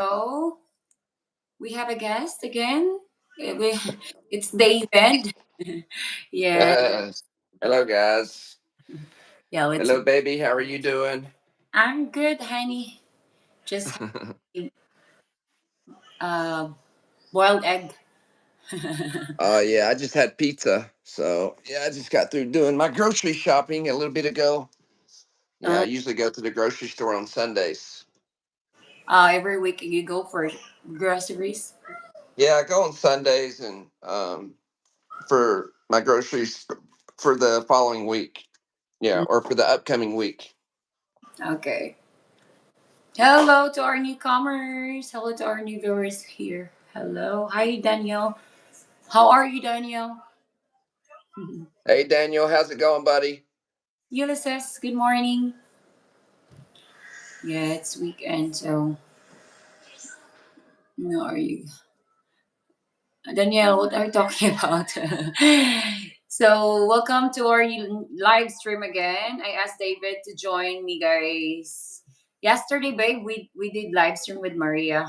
Oh, we have a guest again. It's David. Yeah, Yes. Hello, guys. yeah. Let's. Hello, baby. How are you doing? I'm good, honey. Just having boiled egg. Yeah, I just had pizza. So, yeah, I just got through doing my grocery shopping a little bit ago. Yeah, I uh, usually go to the grocery store on Sundays. every week you go for groceries. Yeah, I go on Sundays and for my groceries for the following week. Yeah, Mm, or for the upcoming week. okay. Hello to our newcomers. Hello to our new viewers here. Hello. Hi, Daniel. How are you, Daniel? Hey, Daniel, how's it going, buddy? Ulysses, good morning. Yeah, it's weekend, so no, are you? Danielle, what are you talking about? So, welcome to our live stream again. I asked David to join me, guys. Yesterday, babe, we did live stream with Maria.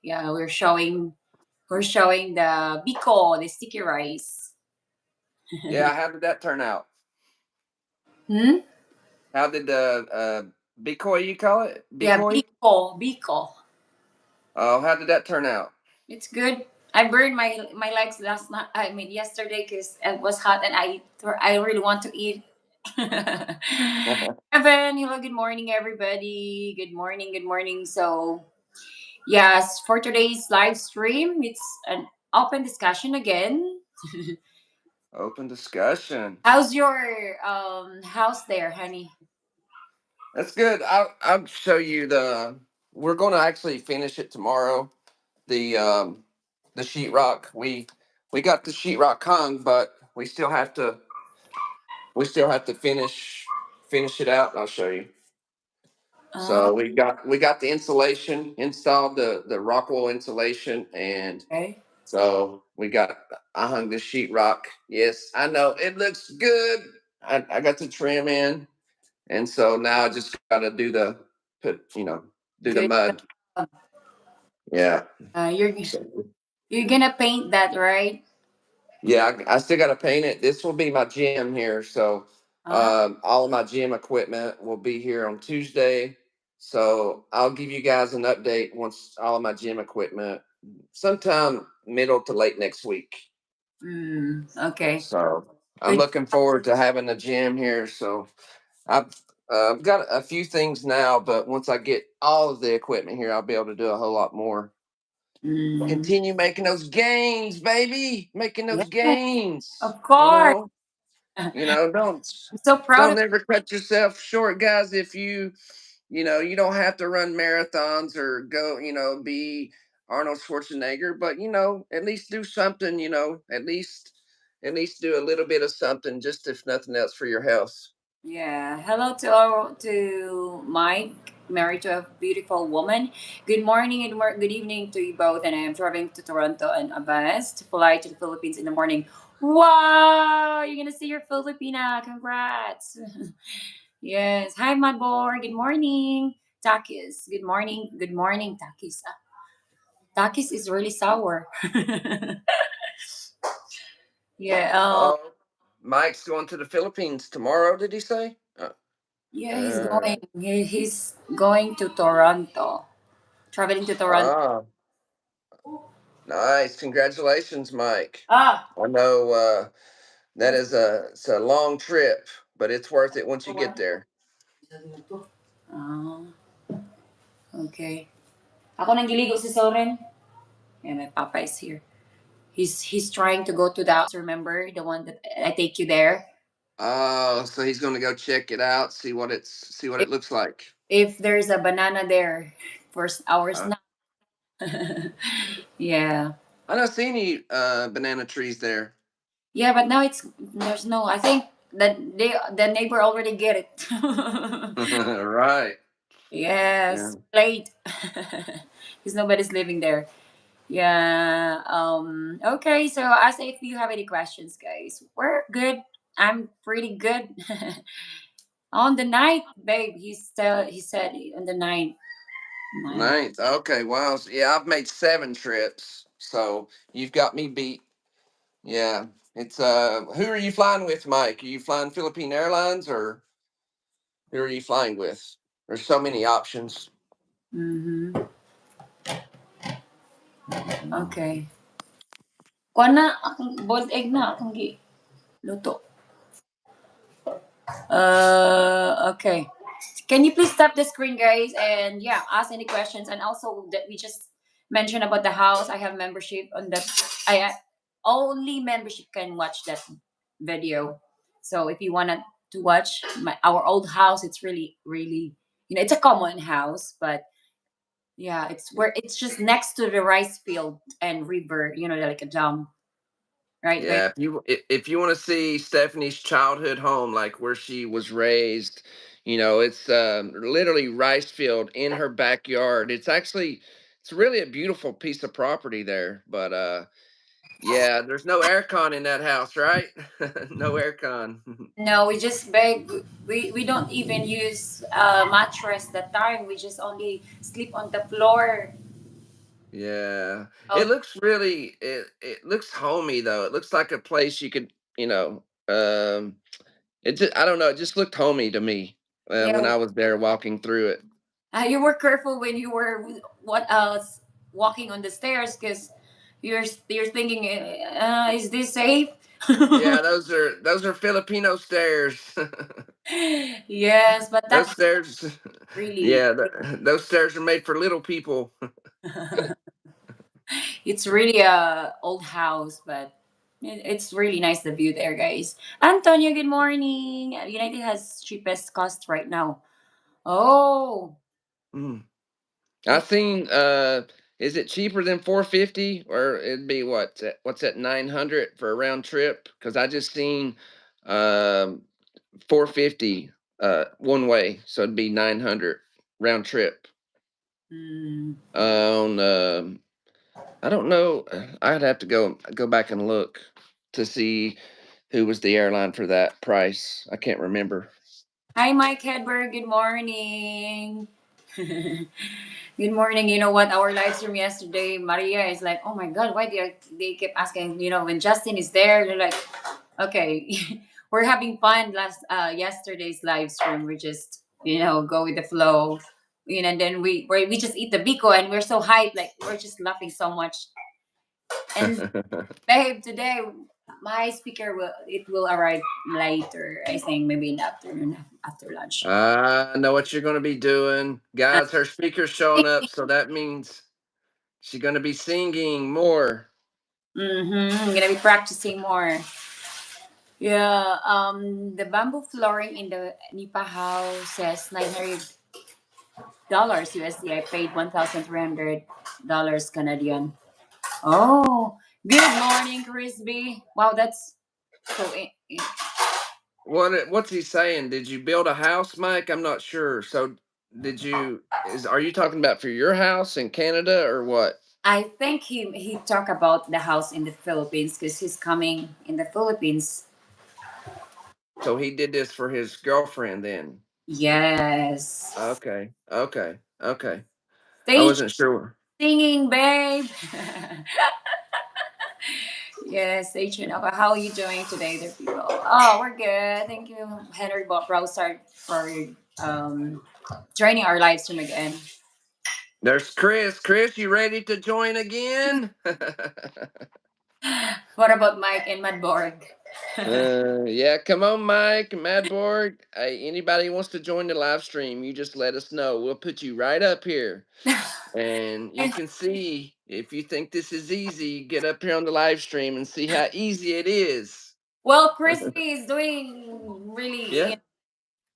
Yeah, we're showing the biko, the sticky rice. Yeah, how did that turn out? Hmm? How did Bitcoin, you call it? Yeah, Bitcoin? biko. Oh, how did that turn out? It's good. I burned my legs last night. I mean, yesterday because it was hot and I really want to eat. Evan, hello, good morning, everybody. Good morning, good morning. So, yes, for today's live stream, it's an open discussion again. Open discussion. How's your house there, honey? That's good. I'll show you the. We're going to actually finish it tomorrow. The sheetrock. We got the sheetrock hung, but we still have to finish it out. I'll show you. Uh, So we got the insulation installed, the Rockwell insulation, and okay. so I hung the sheetrock. Yes, I know it looks good. I got the trim in, and so now I just got to do the Good mud. job. Yeah. Uh, you're So, you're gonna paint that, right? yeah, I still got to paint it. This will be my gym here, so Uh, all of my gym equipment will be here on Tuesday. So I'll give you guys an update once all of my gym equipment, sometime middle to late next week. okay. So I'm Good. looking forward to having a gym here. So I've got a few things now, but once I get all of the equipment here, I'll be able to do a whole lot more. Mm, Continue making those gains, baby. Making yeah, those gains. of course. Don't I'm so proud of. don't ever cut yourself short, guys. If you don't have to run marathons or go, be Arnold Schwarzenegger, but at least do something. At least do a little bit of something, just if nothing else, for your health. Yeah. Hello to Mike, married to a beautiful woman. Good morning and good evening to you both. And I am traveling to Toronto and Abbas to fly to the Philippines in the morning. Wow, you're gonna see your Filipina. Congrats. Yes. Hi, Madbor. Good morning. Takis. Good morning. Good morning, Takis. Takis is really sour. Yeah. Oh, Mike's going to the Philippines tomorrow. Did he say? Yeah, he's Uh, going. He's going to Toronto. Traveling to Toronto. ah, nice. Congratulations, Mike. Ah. I know that is it's a long trip, but it's worth it once you get there. Ah, okay. Ako nang giligo si Soren. Yeah, my papa is here. He's trying to go to the house. Remember the one that I take you there? Oh, so he's going to go check it out, see what If it looks like. if there's a banana there for our Uh, snack. Yeah. I don't see any banana trees there. Yeah, but now there's no. I think that the neighbor already get it. Right. Yeah. Yes, late. Because nobody's living there. Yeah. Okay. So ask if you have any questions, guys. We're good. I'm pretty good. On the night, babe. He said on the night. Nine. Ninth. Okay. Wow. Yeah, I've made 7 trips, so you've got me beat. Yeah. It's Who are you flying with, Mike? Are you flying Philippine Airlines, or who are you flying with? There's so many options. Mm-hmm. Okay. Kuha na, akong boiled egg na, akong luto. Okay. Can you please stop the screen, guys, and yeah, ask any questions? And also that we just mentioned about the house. I have membership on that. Only membership can watch that video. So if you wanted to watch our old house, it's really, really, it's a common house, but yeah, it's just next to the rice field and river. Like a dam, right, babe? Yeah, if you want to see Stephanie's childhood home, like where she was raised, it's literally rice field in her backyard. It's really a beautiful piece of property there. But yeah, there's no aircon in that house, right? No aircon. No, we just beg. We don't even use mattress that time. We just only sleep on the floor. Yeah, it Oh, looks really it looks homey though. It looks like a place you could, I don't know. It just looked homey to me when yeah. I was there walking through it. You were careful when you were walking on the stairs because you're thinking, is this safe? Yeah, those are Filipino stairs. Yes, but Those that's stairs, really yeah, those stairs are made for little people. it's really a old house, but it's really nice the view there, guys. Antonio, good morning. United has cheapest cost right now. Oh, Mm. I yeah. seen. Is it cheaper than 450, or it'd be what's that 900 for a round trip? Because I just seen, 450 one way, so it'd be 900 round trip Mm. on. I don't know. I'd have to go back and look to see who was the airline for that price. I can't remember. Hi, Mike Hedberg. Good morning. Good morning. You know what? Our live stream yesterday, Maria is like, "Oh my God, why they keep asking? When Justin is there, they're like, okay, we're having fun yesterday's live stream. We just go with the flow, and then we just eat the biko, and we're so hyped, like we're just laughing so much. And babe, today my speaker will arrive later. I think maybe in the afternoon after lunch. I know what you're going to be doing. Guys, her speaker's showing up, so that means she's going to be singing more. I'm gonna be practicing more. Yeah, the bamboo flooring in the Nipa house says $900 USD. I paid $1,300 Canadian. Oh, good morning, Crispy. Wow, that's so. What's he saying? Did you build a house, Mike? I'm not sure. So are you talking about for your house in Canada or what? I think he talked about the house in the Philippines because he's coming in the Philippines. So he did this for his girlfriend then. Yes. Okay. Okay. Okay. I Stage wasn't sure. singing, babe. Yes, Adrian. How are you doing today, there, people? Oh, we're good. Thank you, Henry Browsard, for um, joining our live stream again. There's Chris. Chris, you ready to join again? What about Mike and Madborg? Yeah, come on, Mike, Madborg. Hey, anybody wants to join the live stream, you just let us know. We'll put you right up here. And you can see if you think this is easy, get up here on the live stream and see how easy it is. Well, Crispy is doing really. Yeah,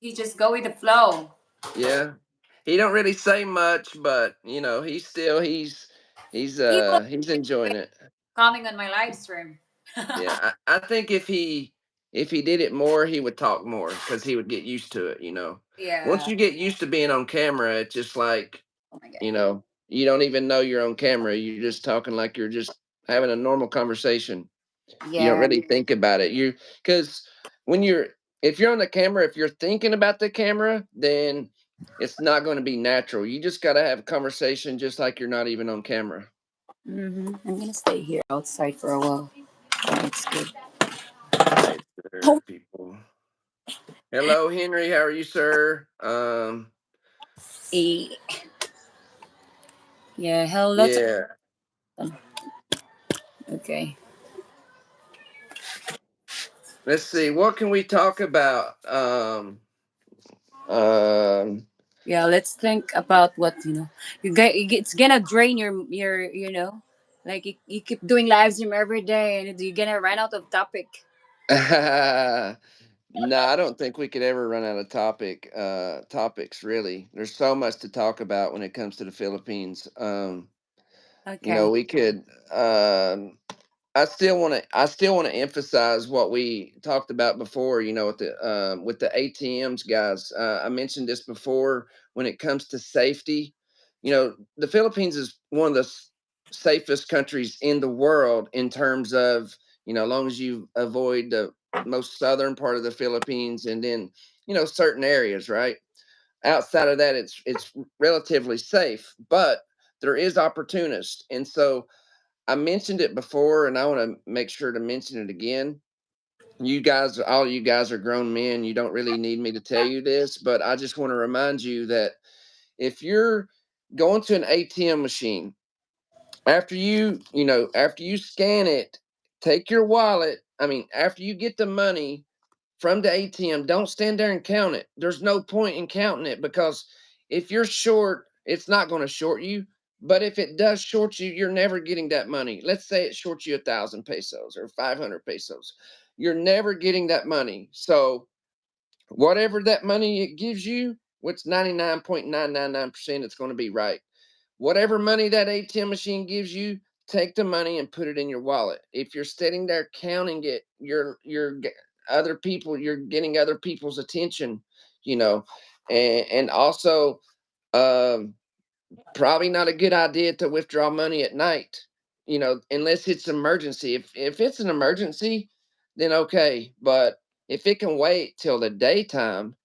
He just go with the flow. yeah. He don't really say much, but He will he's enjoying it. coming on my live stream. Yeah, I think if he did it more, he would talk more because he would get used to it. Once Yeah. you get used to being on camera, it's just like, Oh my god. you don't even know you're on camera. You're just talking like you're just having a normal conversation. You don't Yeah. really think about it. Because when you're if you're on the camera, if you're thinking about the camera, then It's not going to be natural. You just got to have a conversation just like you're not even on camera. I'm gonna stay here outside for a while. It's good. Right Oh, there, people. Hello, Henry. How are you, sir? eh, yeah, hello to Yeah. okay. Let's see. What can we talk about? Um, Yeah, let's think about what It's gonna drain your. Like you keep doing live stream every day, and you're gonna run out of topic. no, I don't think we could ever run out of topics. Really, there's so much to talk about when it comes to the Philippines. Okay. We could. I still want to emphasize what we talked about before. With the ATMs, guys. I mentioned this before. When it comes to safety, the Philippines is one of the safest countries in the world in terms of, as long as you avoid the most southern part of the Philippines, and then certain areas, right? Outside of that, it's relatively safe, but there is opportunists, and so I mentioned it before, and I want to make sure to mention it again. All you guys are grown men. You don't really need me to tell you this, but I just want to remind you that if you're going to an ATM machine, after you scan it, take your wallet. I mean, after you get the money from the ATM, don't stand there and count it. There's no point in counting it, because if you're short, it's not going to short you. But if it does short you, you're never getting that money. Let's say it shorts you 1,000 pesos or 500 pesos. You're never getting that money. So whatever that money it gives you, which 99.999% it's going to be right. Whatever money that ATM machine gives you, take the money and put it in your wallet. If you're sitting there counting it, you're getting other people's attention, you know. And also, um probably not a good idea to withdraw money at night, unless it's emergency. If it's an emergency, then okay. But if it can wait till the daytime,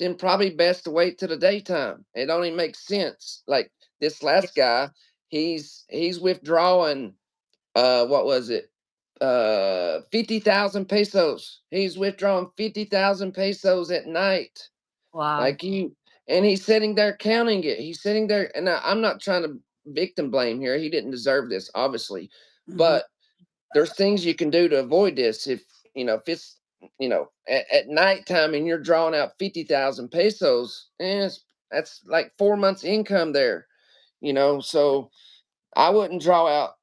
then probably best to wait till the daytime. It only makes sense. Like this last guy, he's withdrawing, what was it? 50,000 pesos. He's withdrawing 50,000 pesos at night. Wow. Like and he's sitting there counting it. He's sitting there, and I'm not trying to victim blame here. He didn't deserve this, obviously, Hmm. but there's things you can do to avoid this. If it's at nighttime and you're drawing out 50,000 pesos, that's like 4 months income there. So I wouldn't draw out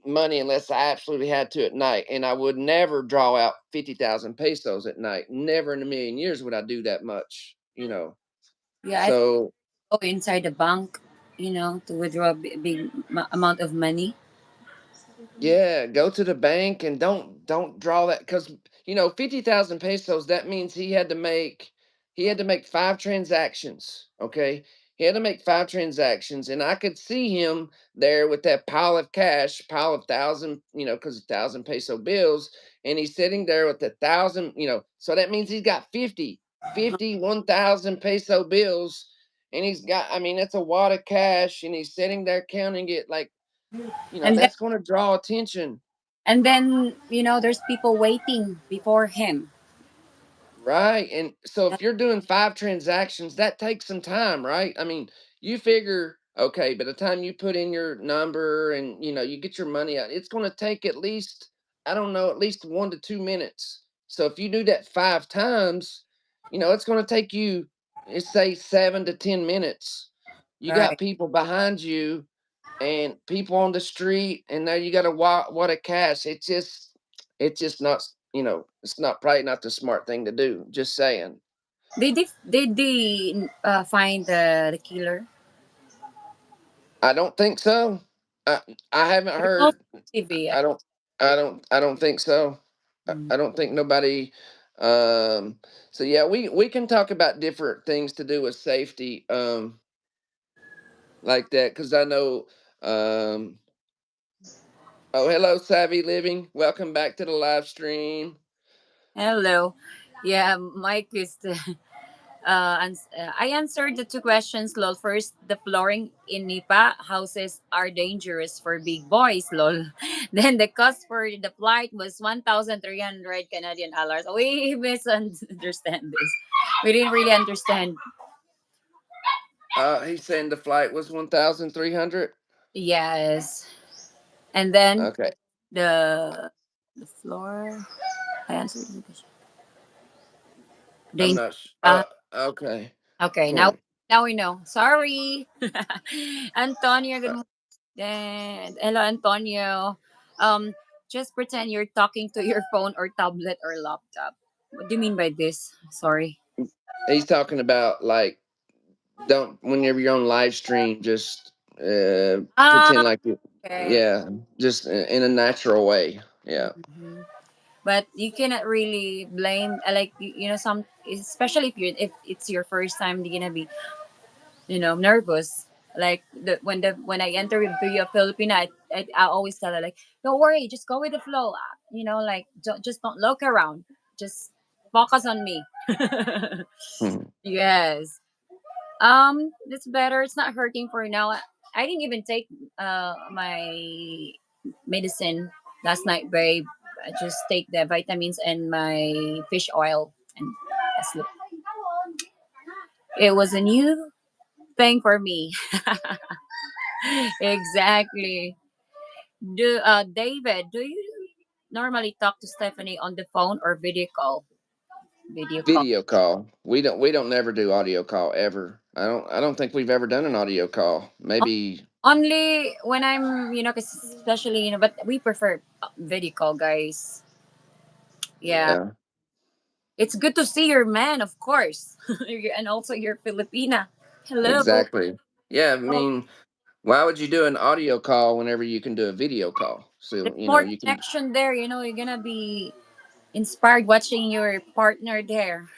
money unless I absolutely had to at night, and I would never draw out 50,000 pesos at night. Never in a million years would I do that much. Yeah, I think So go inside the bank, to withdraw a big amount of money. yeah, go to the bank and don't draw that, because 50,000 pesos. That means he had to make 5 transactions. Okay, he had to make 5 transactions, and I could see him there with that pile of cash, pile of thousand, because 1,000 peso bills, and he's sitting there with 1,000. So that means he's got 1,000 peso bills, and he's got. I mean, that's a wad of cash, and he's sitting there counting it like. And then That's going to draw attention, there's people waiting before him. right? And so if you're doing 5 transactions, that takes some time, right? I mean, you figure, okay, by the time you put in your number and you get your money out, it's going to take at least, I don't know, at least 1 to 2 minutes. So if you do that 5 times, it's going to take you, let's say, 7 to 10 minutes. You got Right. people behind you and people on the street, and now you got to what a cash. It's just not, it's not, probably not the smart thing to do. Just saying. Did they find the killer? I don't think so. I haven't There's no heard. TV. I don't think so. Mm. I don't think nobody. Um. So yeah, we can talk about different things to do with safety. Like that, because I know. Um. Oh, hello, Savvy Living. Welcome back to the live stream. Hello. Yeah, Mike is. I answered the two questions, lol. First, the flooring in Nipa houses are dangerous for big boys, lol. Then the cost for the flight was 1,300 Canadian dollars. We misunderstand this. We didn't really understand. He's saying the flight was 1,300. Yes. And then Okay, the the floor. I answered the question. I'm Danger. not. Okay. Okay, Hmm. now we know. Sorry. Antonio, good Uh, morning. Hello, Antonio. Um, just pretend you're talking to your phone or tablet or laptop. What do you mean by this? Sorry. he's talking about like don't whenever you're on live stream, just pretend Ah, like you, okay. yeah, just in a natural way. Yeah. Mhm. But you cannot really blame, like some, especially if it's your first time, you're gonna be nervous. Like when I enter with the Filipina, I always tell her like, don't worry, just go with the flow. Like don't look around, just focus on me. Hmm. Yes. It's better. It's not hurting for now. I didn't even take my medicine last night, babe. I just take the vitamins and my fish oil and I sleep. It was a new thing for me. Exactly. David, do you normally talk to Stephanie on the phone or video call? Video call. Video call. We don't never do audio call ever. I don't think we've ever done an audio call. Maybe. Only when I'm, 'cause especially, but we prefer video call, guys. Yeah. Yeah, It's good to see your man, of course. And also your Filipina. Hello. exactly. Yeah, I Oh, mean, why would you do an audio call whenever you can do a video call? there's So, more you can. connection there, you're gonna be inspired watching your partner there.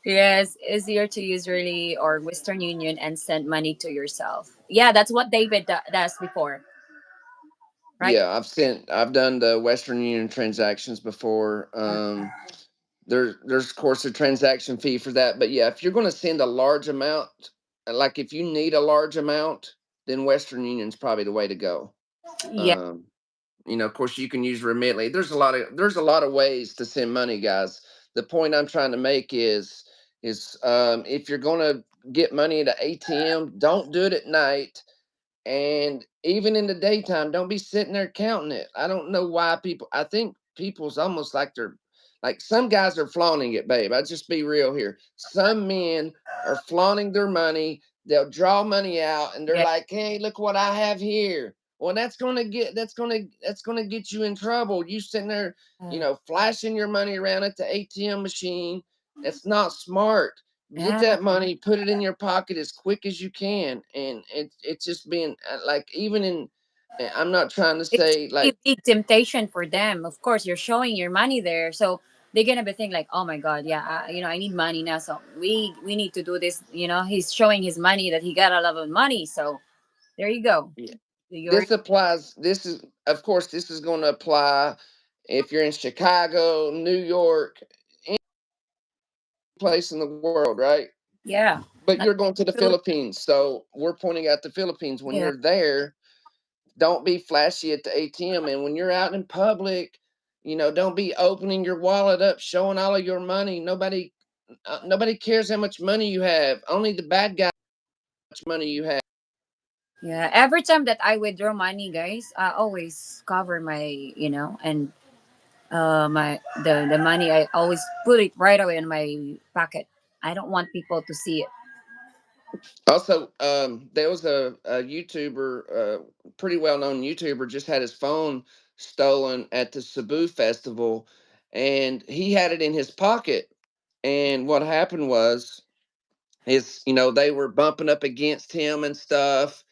Yes, easier to use really or Western Union and send money to yourself. Yeah, that's what David does before, right? Yeah, I've done the Western Union transactions before. There's of course a transaction fee for that, but yeah, if you're going to send a large amount, like if you need a large amount, then Western Union's probably the way to go. Yeah, Um, of course, you can use Remitly. There's a lot of ways to send money, guys. The point I'm trying to make is if you're going to get money at an ATM, don't do it at night. And even in the daytime, don't be sitting there counting it. I don't know why people. I think people's almost like they're like some guys are flaunting it, babe. I just be real here. Some men are flaunting their money. They'll draw money out, and they're yeah, like, "Hey, look what I have here." Well, that's gonna get you in trouble. You sitting there, uh, flashing your money around at the ATM machine. That's not smart. Get yeah. that money, put it in your pocket as quick as you can, and it's just being like even in. I'm not trying to It's say a like big temptation for them. Of course, you're showing your money there, so they're gonna be thinking like, "Oh my God, yeah, I need money now, so we need to do this." He's showing his money that he got a lot of money, so there you go. yeah, You're this applies. This is of course this is going to apply if you're in Chicago, New York, any place in the world, right? yeah, But not you're going to the Philip. Philippines, so we're pointing out the Philippines. When Yeah, you're there, don't be flashy at the ATM. And when you're out in public, don't be opening your wallet up, showing all of your money. Nobody cares how much money you have. Only the bad guy how much money you have. yeah. Every time that I withdraw money, guys, I always cover my, and my the money. I always put it right away in my pocket. I don't want people to see it. Also, there was a YouTuber, pretty well known YouTuber, just had his phone stolen at the Cebu festival, and he had it in his pocket. And what happened was, they were bumping up against him and stuff.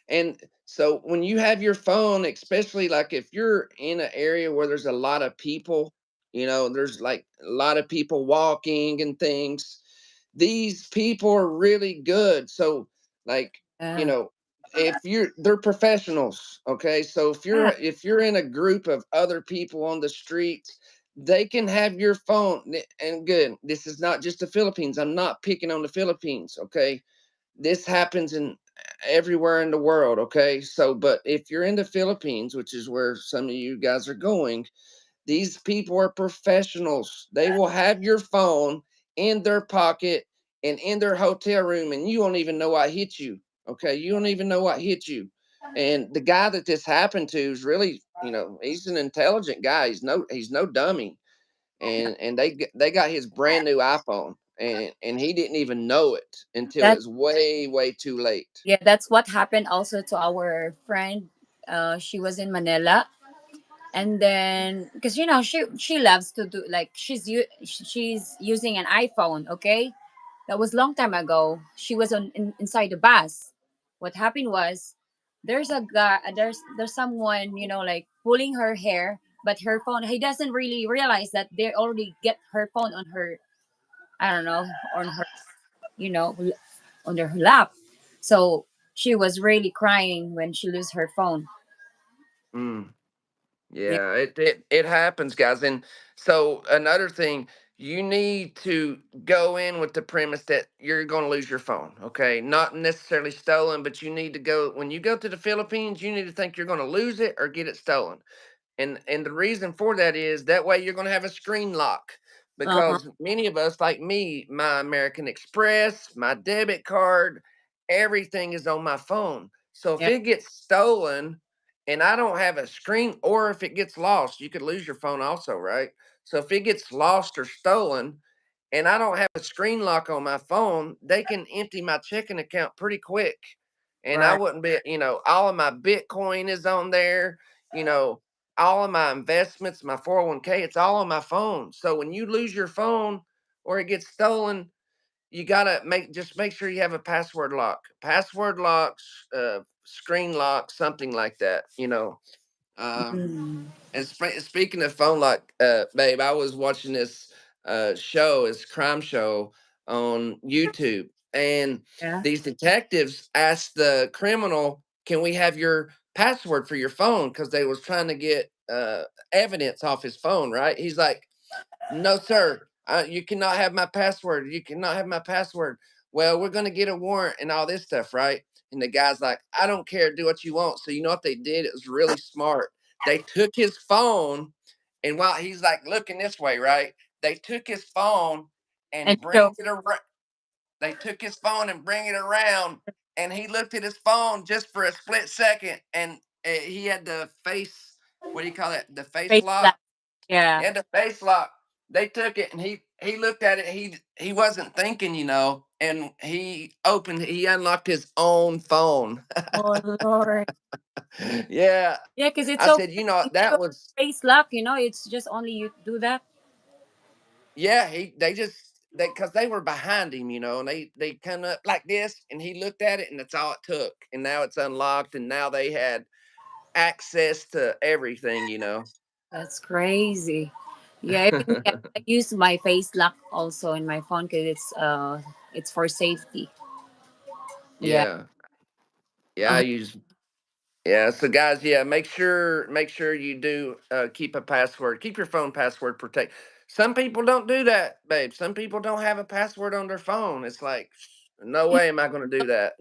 And so when you have your phone, especially like if you're in an area where there's a lot of people, there's like a lot of people walking and things, these people are really good. So like, you Yeah, know, if they're professionals, okay? So if you're yeah, if you're in a group of other people on the street, they can have your phone. And good, this is not just the Philippines. I'm not picking on the Philippines, okay? This happens in everywhere in the world, okay? So, but if you're in the Philippines, which is where some of you guys are going, these people are professionals. They will have your phone in their pocket and in their hotel room, and you won't even know what hit you. Okay, you don't even know what hit you. And the guy that this happened to is really, he's an intelligent guy. He's no dummy. And they got his brand new iPhone, and he didn't even know it until That it's way too late. yeah, that's what happened also to our friend. She was in Manila, and then because she loves to do like she's using an iPhone. Okay, that was long time ago. She was inside the bus. What happened was there's a guy, there's someone like pulling her hair, but her phone. He doesn't really realize that they already get her phone on her. I don't know, on her, you know, l- on her lap. So she was really crying when she lose her phone. Mm. Yeah. Yeah, it happens, guys. And so another thing, you need to go in with the premise that you're going to lose your phone. Okay, not necessarily stolen, but you need to go when you go to the Philippines. You need to think you're going to lose it or get it stolen. And the reason for that is that way you're going to have a screen lock, Uh-huh. because many of us, like me, my American Express, my debit card, everything is on my phone. So if Yeah. it gets stolen and I don't have a screen, or if it gets lost, you could lose your phone also, right? So if it gets lost or stolen and I don't have a screen lock on my phone, they can empty my checking account pretty quick. And I Right. wouldn't be, all of my Bitcoin is on there, you know, all of my investments, my 401k, it's all on my phone. So when you lose your phone or it gets stolen, you gotta make sure you have a password lock, password locks, screen lock, something like that. Um, Mm. and speaking of phone lock, babe, I was watching this show, this crime show on YouTube, and Yeah. these detectives asked the criminal, "Can we have your password for your phone?" Because they was trying to get evidence off his phone. Right? He's like, "No, sir. You cannot have my password. You cannot have my password." Well, we're gonna get a warrant and all this stuff, right? And the guy's like, "I don't care. Do what you want." So you know what they did? It was really smart. They took his phone, and while he's like looking this way, right? They took his phone And and so bring it around. They took his phone and bring it around, and he looked at his phone just for a split second, and he had the face. What do you call it? The face face lock. black. Yeah. Yeah, the face lock. They took it and he looked at it. He wasn't thinking, and he unlocked his own phone. Oh Lord. Yeah. Yeah, because it's I so said, if you that have was face lock, it's just only you do that. yeah, they because they were behind him, and they come up like this and he looked at it and that's all it took. And now it's unlocked and now they had access to everything. That's crazy. Yeah, even me, I use my face lock also in my phone because it's for safety. Yeah. Yeah. Yeah, I Uh, use Yeah, so guys, yeah, make sure you do keep a password. Keep your phone password protect. Some people don't do that, babe. Some people don't have a password on their phone. It's like, no it's way am I going to do that.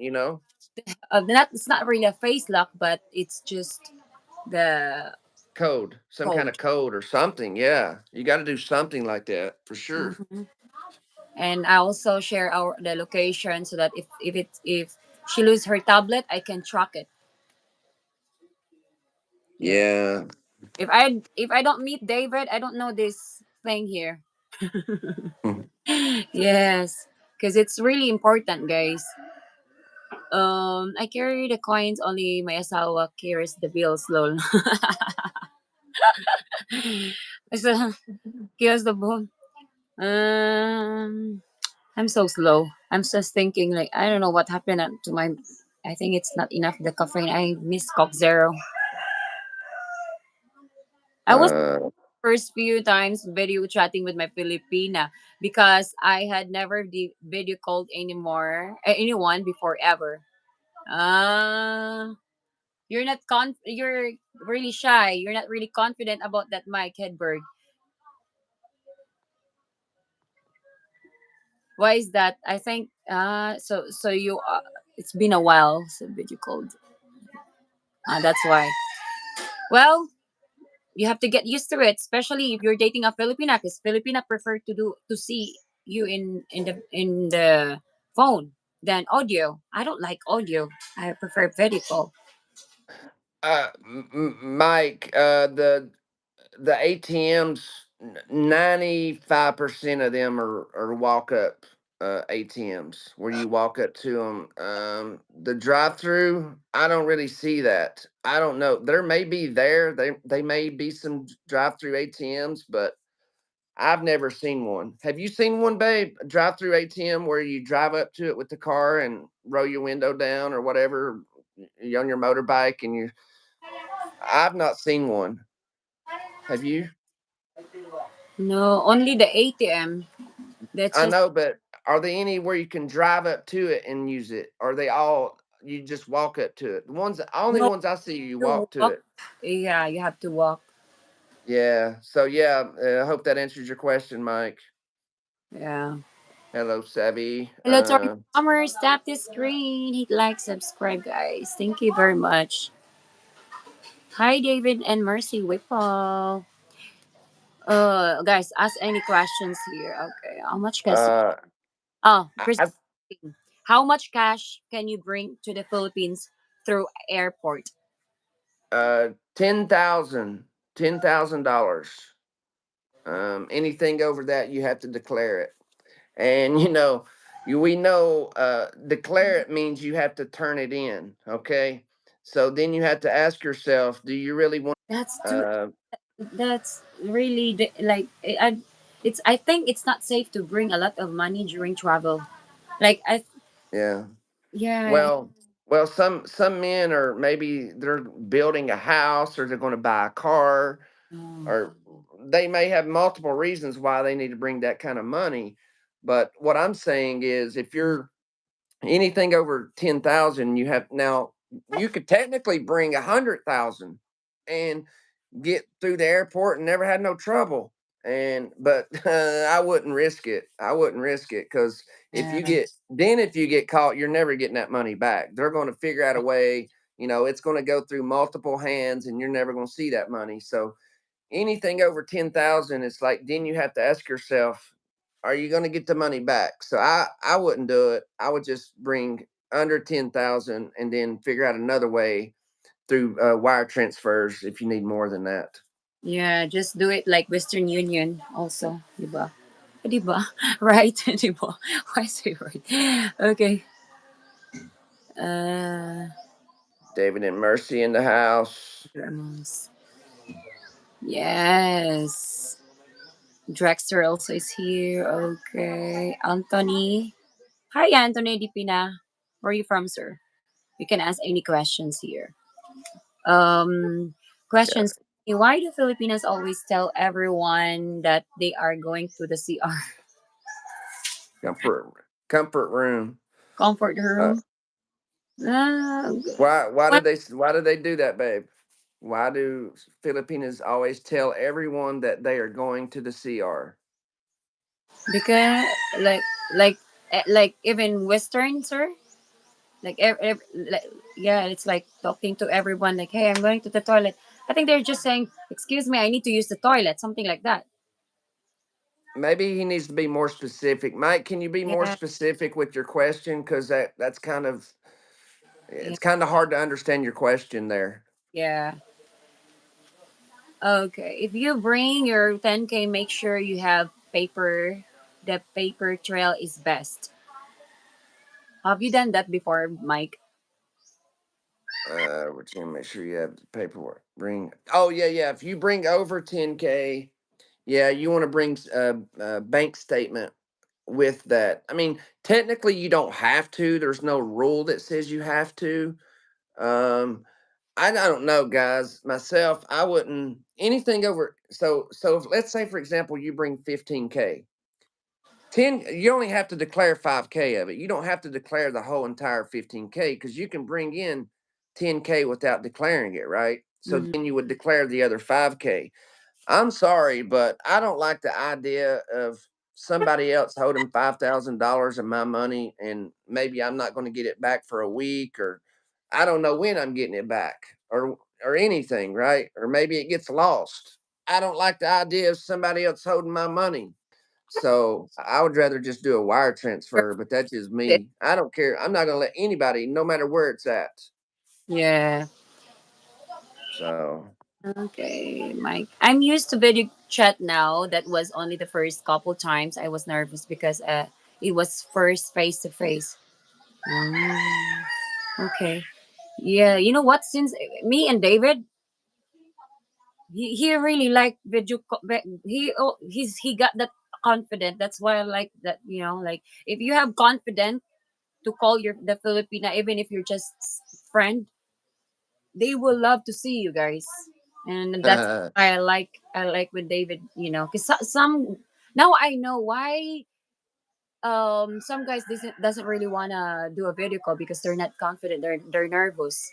not it's not really a face lock, but it's just the Code, some kind code. of code or something. Yeah, you got to do something like that for sure. Hmm. And I also share the location so that if she lose her tablet, I can track it. Yeah. Yeah. If I don't meet David, I don't know this thing here. Yes, because it's really important, guys. I carry the coins. Only my asawa carries the bills. Lol. So here's the bone. Um, I'm so slow. I'm just thinking like I don't know what happened to my. I think it's not enough the caffeine. I miss Coke Zero. I was Uh, first few times video chatting with my Filipina because I had never video called anyone before ever. Ah, you're really shy. You're not really confident about that Mike Hedberg. Why is that? I think so you it's been a while so video called. That's why. Well, you have to get used to it, especially if you're dating a Filipina, because Filipina prefer to see you in the phone than audio. I don't like audio. I prefer video call. Mike, the ATMs, 95% of them are walk up ATMs where you walk up to them. The drive through, I don't really see that. I don't know. There may be there. They may be some drive through ATMs, but I've never seen one. Have you seen one, babe? A drive through ATM where you drive up to it with the car and roll your window down or whatever, you on your motorbike and you. I've not seen one. Have you? No, only the ATM. That's I just know, but are they any where you can drive up to it and use it? Are they all you just walk up to it? The ones, only no ones I see you to walk to walk. it. Yeah, you have to walk. Yeah. So yeah, I hope that answers your question, Mike. Yeah. Hello, Savvy. Hello to our newcomers. Tap the screen. Hit like, subscribe, guys. Thank you very much. Hi, David and Mercy Whipple. Guys, ask any questions here. Okay, how much cash? uh, Oh, I, Chris, how much cash can you bring to the Philippines through airport? 10,000, $10,000. Anything over that, you have to declare it. And we know declare it means you have to turn it in. Okay, so then you have to ask yourself, do you really want? That's too. Uh, That's really like it's. I think it's not safe to bring a lot of money during travel. Like I. yeah. Yeah. Well, some men are maybe they're building a house or they're going to buy a car Oh, or they may have multiple reasons why they need to bring that kind of money. But what I'm saying is, if you're anything over 10,000, you have now you could technically bring 100,000 and get through the airport and never had no trouble. And but I wouldn't risk it. I wouldn't risk it because yeah. if you get caught, you're never getting that money back. They're going to figure out a way. It's going to go through multiple hands, and you're never going to see that money. So anything over 10,000, it's like then you have to ask yourself, are you going to get the money back? So I wouldn't do it. I would just bring under 10,000 and then figure out another way through wire transfers if you need more than that. Yeah, just do it like Western Union also, diba? Diba? Right, diba? Why say right? Okay. Uh, David and Mercy in the house. Ramos. Yes. Drexter also is here. Okay. Anthony. Hi, Anthony Dipina. Where are you from, sir? You can ask any questions here. Um, Yeah, questions. Why do Filipinos always tell everyone that they are going to the CR comfort comfort room. comfort Uh, room? Uh, what? why do they do that, babe? Why do Filipinos always tell everyone that they are going to the CR? Because like like even Western, sir. Like yeah, it's like talking to everyone. Like, hey, I'm going to the toilet. I think they're just saying, "Excuse me, I need to use the toilet," something like that. Maybe he needs to be more specific. Mike, can you be more Yeah, specific with your question? Because that's kind of yeah, it's kind of hard to understand your question there. yeah. Okay, if you bring your 10K, make sure you have paper. The paper trail is best. Have you done that before, Mike? We're gonna make sure you have the paperwork. Bring. Oh yeah, yeah. If you bring over 10K, yeah, you want to bring a bank statement with that. I mean, technically, you don't have to. There's no rule that says you have to. Um, I don't know, guys. Myself, I wouldn't anything over. So if, let's say, for example, you bring 15K. 10, you only have to declare 5K of it. You don't have to declare the whole entire 15K because you can bring in 10K without declaring it, right? So Mm, then you would declare the other 5K. I'm sorry, but I don't like the idea of somebody else holding $5,000 of my money, and maybe I'm not going to get it back for a week, or I don't know when I'm getting it back, or anything, right? Or maybe it gets lost. I don't like the idea of somebody else holding my money. So I would rather just do a wire transfer, but that's just me. I don't care. I'm not going to let anybody, no matter where it's at. Yeah. So Okay, Mike. I'm used to video chat now. That was only the first couple times I was nervous because it was first face to face. Mm, okay. Yeah, you know what? Since me and David, he really like he got that confident. That's why I like that. You know, like if you have confidence to call your the Filipina, even if you're just friend, they will love to see you guys, and that's why I like with David. You know, because some now I know why. Some guys doesn't really wanna do a video call because they're not confident. They're nervous.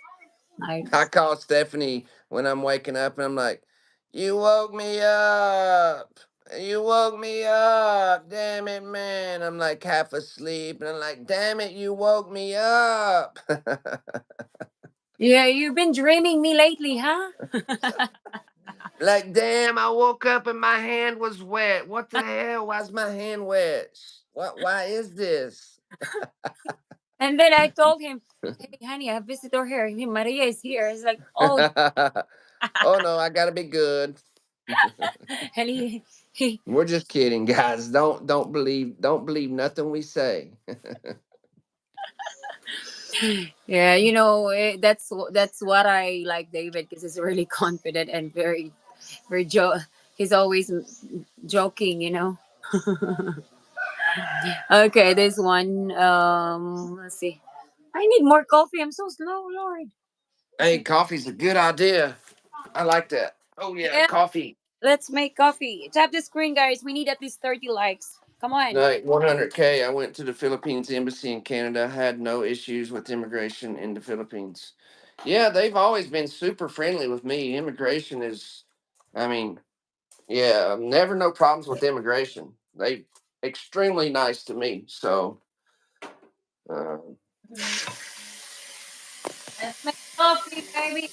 Like, I call Stephanie when I'm waking up, and I'm like, "You woke me up. You woke me up. Damn it, man." I'm like half asleep, and I'm like, "Damn it, you woke me up." yeah, you've been dreaming me lately, huh? Like, damn, I woke up and my hand was wet. What the hell? Why's my hand wet? What? Why is this? And then I told him, "Hey, honey, I have visitor here. Hey, Maria is here." It's like, oh, Oh no, I gotta be good. and he We're just kidding, guys. Don't believe nothing we say. yeah, that's what I like David because he's really confident and very he's always joking, you know. Okay, this one. Let's see. I need more coffee. I'm so slow, Lord. Hey, coffee's a good idea. I like that. Oh yeah, Yeah, coffee. let's make coffee. Tap the screen, guys. We need at least 30 likes. Come on. Like 100K. I went to the Philippines embassy in Canada. Had no issues with immigration in the Philippines. Yeah, they've always been super friendly with me. Immigration is, I mean, yeah, never no problems with immigration. They extremely nice to me. So, uh, Let's make coffee, baby.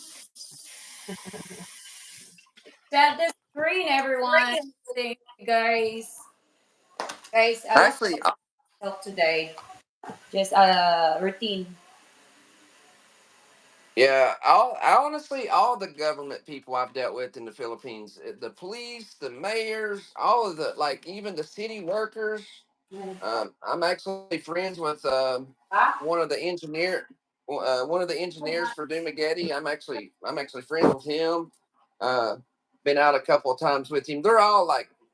Tap the screen, everyone. Thank you, guys. Guys, I want actually, to help today. Just routine. yeah, honestly, all the government people I've dealt with in the Philippines, the police, the mayors, all of the, like, even the city workers. I'm actually friends with one of the engineer, one of the engineers for Dumagetti. I'm actually friends with him. Uh, been out a couple of times with him.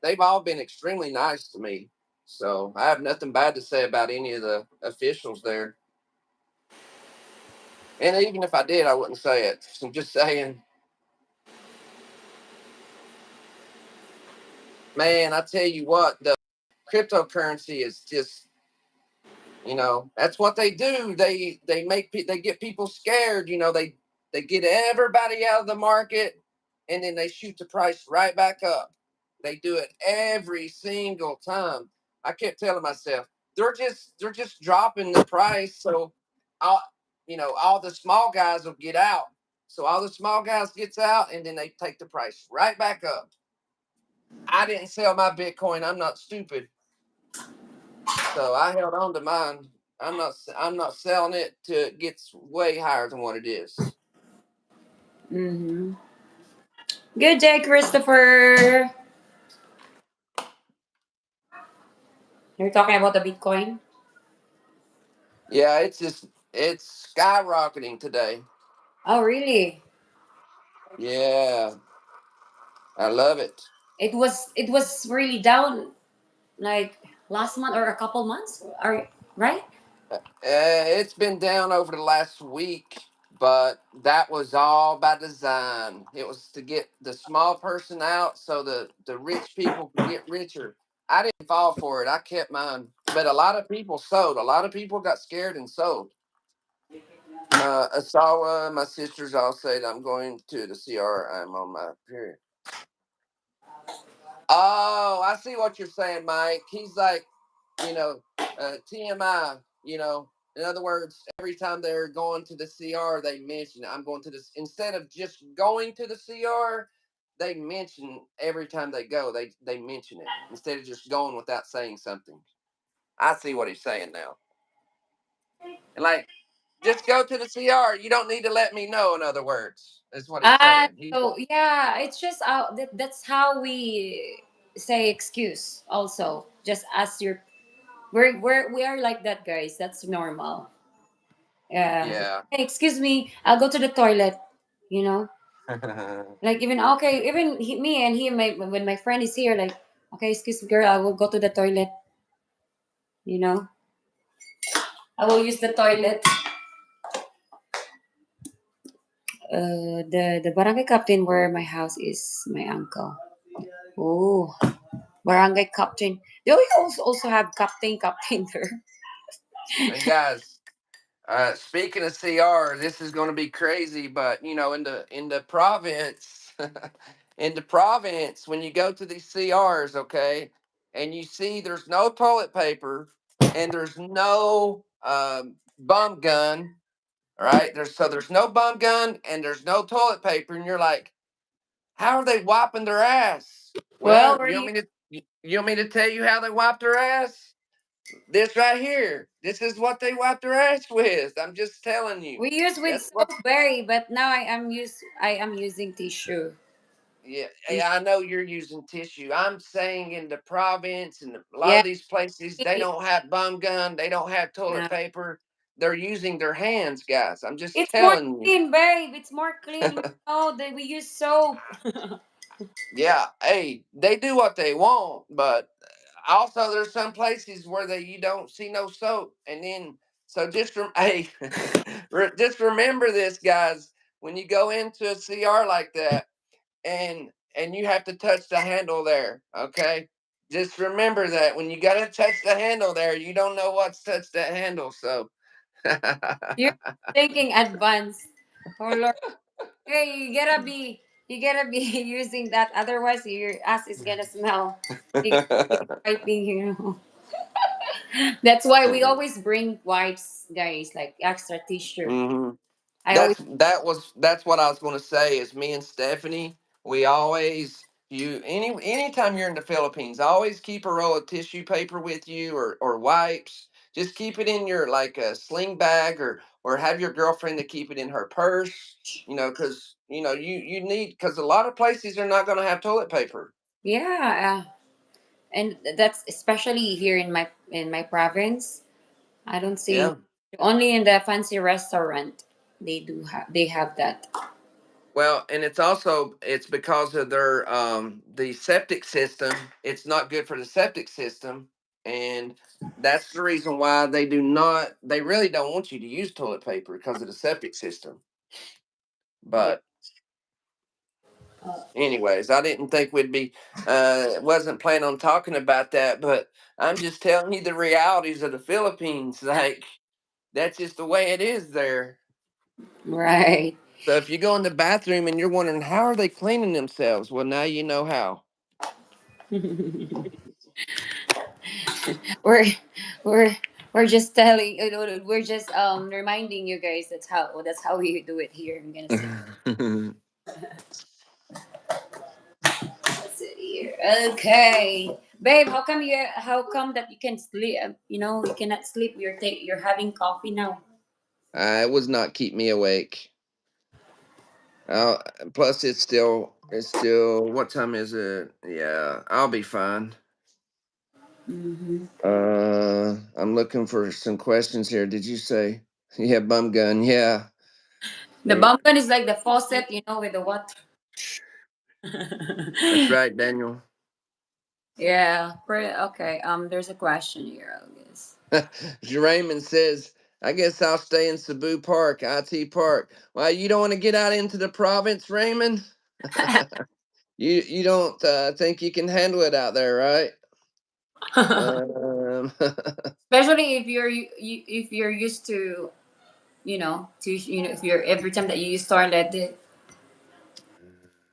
They've all been extremely nice to me. So I have nothing bad to say about any of the officials there. And even if I did, I wouldn't say it. So I'm just saying, man, I tell you what, the cryptocurrency is just, that's what they do. They get people scared. They get everybody out of the market, and then they shoot the price right back up. They do it every single time. I kept telling myself, they're just dropping the price, so all all the small guys will get out. So all the small guys gets out, and then they take the price right back up. I didn't sell my Bitcoin. I'm not stupid. So I held on to mine. I'm not selling it till it gets way higher than what it is. Hmm. Good day, Christopher. You're talking about the Bitcoin? Yeah, it's skyrocketing today. Oh, really? Yeah, I love it. It was really down like last month or a couple months. Are right? It's been down over the last week, but that was all by design. It was to get the small person out so the rich people could get richer. I didn't fall for it. I kept mine. But a lot of people sold. A lot of people got scared and sold. Asawa, my sisters all said I'm going to the CR. I'm on my period. Oh, I see what you're saying, Mike. He's like, you know, TMI. In other words, every time they're going to the CR, they mention I'm going to this instead of just going to the CR. They mention every time they go. They mention it instead of just going without saying something. I see what he's saying now. And like, just go to the CR. You don't need to let me know. In other words, is what he's saying. So yeah, it's just that's how we say excuse. Also, just as your we are like that, guys. That's normal. Yeah. Yeah. Hey, excuse me. I'll go to the toilet. You know, like even okay, even me and he, when my friend is here, like okay, excuse me, girl, I will go to the toilet. You know, I will use the toilet. The barangay captain where my house is my uncle. Oh, barangay captain. They also have captain there. And guys, speaking of CR, this is going to be crazy, but in the province, in the province, when you go to these CRs, okay, and you see there's no toilet paper and there's no bum gun, all right? There's no bum gun and there's no toilet paper, and you're like, how are they wiping their ass? Well, Well, where you you want me to tell you how they wipe their ass? This right here. This is what they wipe their ass with. I'm just telling you. we use with That's what. soap berry, but now I am using tissue. Yeah, Tissue. I know you're using tissue. I'm saying in the province and a lot Yeah, of these places, they don't have bum gun. They don't have toilet yeah. paper. They're using their hands, guys. I'm just It's more telling you. clean, babe. It's more clean. You know that we use soap. Yeah, hey, they do what they want, but also there's some places where you don't see no soap, and then so hey, just remember this, guys. When you go into a CR like that, and you have to touch the handle there, okay? Just remember that when you gotta touch the handle there, you don't know what's touched that handle. So, You're thinking advanced. Oh Lord. Hey, you gotta be using that. Otherwise, your ass is gonna smell. You gotta be wiping, you know. That's why we always bring wipes, guys, like extra tissue. hmm I always that's what I was going to say. Is me and Stephanie, we always anytime you're in the Philippines, always keep a roll of tissue paper with you or wipes. Just keep it in your like a sling bag or have your girlfriend to keep it in her purse. Because you need because a lot of places are not going to have toilet paper. yeah, and that's especially here in my province. I don't see Yeah. only in the fancy restaurant they have that. Well, and it's because of their the septic system. It's not good for the septic system, and that's the reason why they really don't want you to use toilet paper because of the septic system. Yeah. But anyways, I didn't think we'd be wasn't planning on talking about that, but I'm just telling you the realities of the Philippines. Like that's just the way it is there. Right. So if you go in the bathroom and you're wondering how are they cleaning themselves, well now you know how. we're we're we're just telling we're just reminding you guys that's how we do it here. I'm gonna say that's it here. Okay, babe, how come that you can sleep, you cannot sleep, you're having coffee now. It was not keep me awake. Uh, Plus, it's still. What time is it? Yeah, I'll be fine. Hmm. I'm looking for some questions here. Did you say? Yeah, bum gun. Yeah, The they. bump gun is like the faucet, with the water. That's right, Daniel. Yeah, okay. There's a question here, I guess. Raymond says, "I guess I'll stay in Cebu Park, IT Park." Why you don't want to get out into the province, Raymond? You don't think you can handle it out there, right? Um, Especially if if you're used to, if you're every time that you start that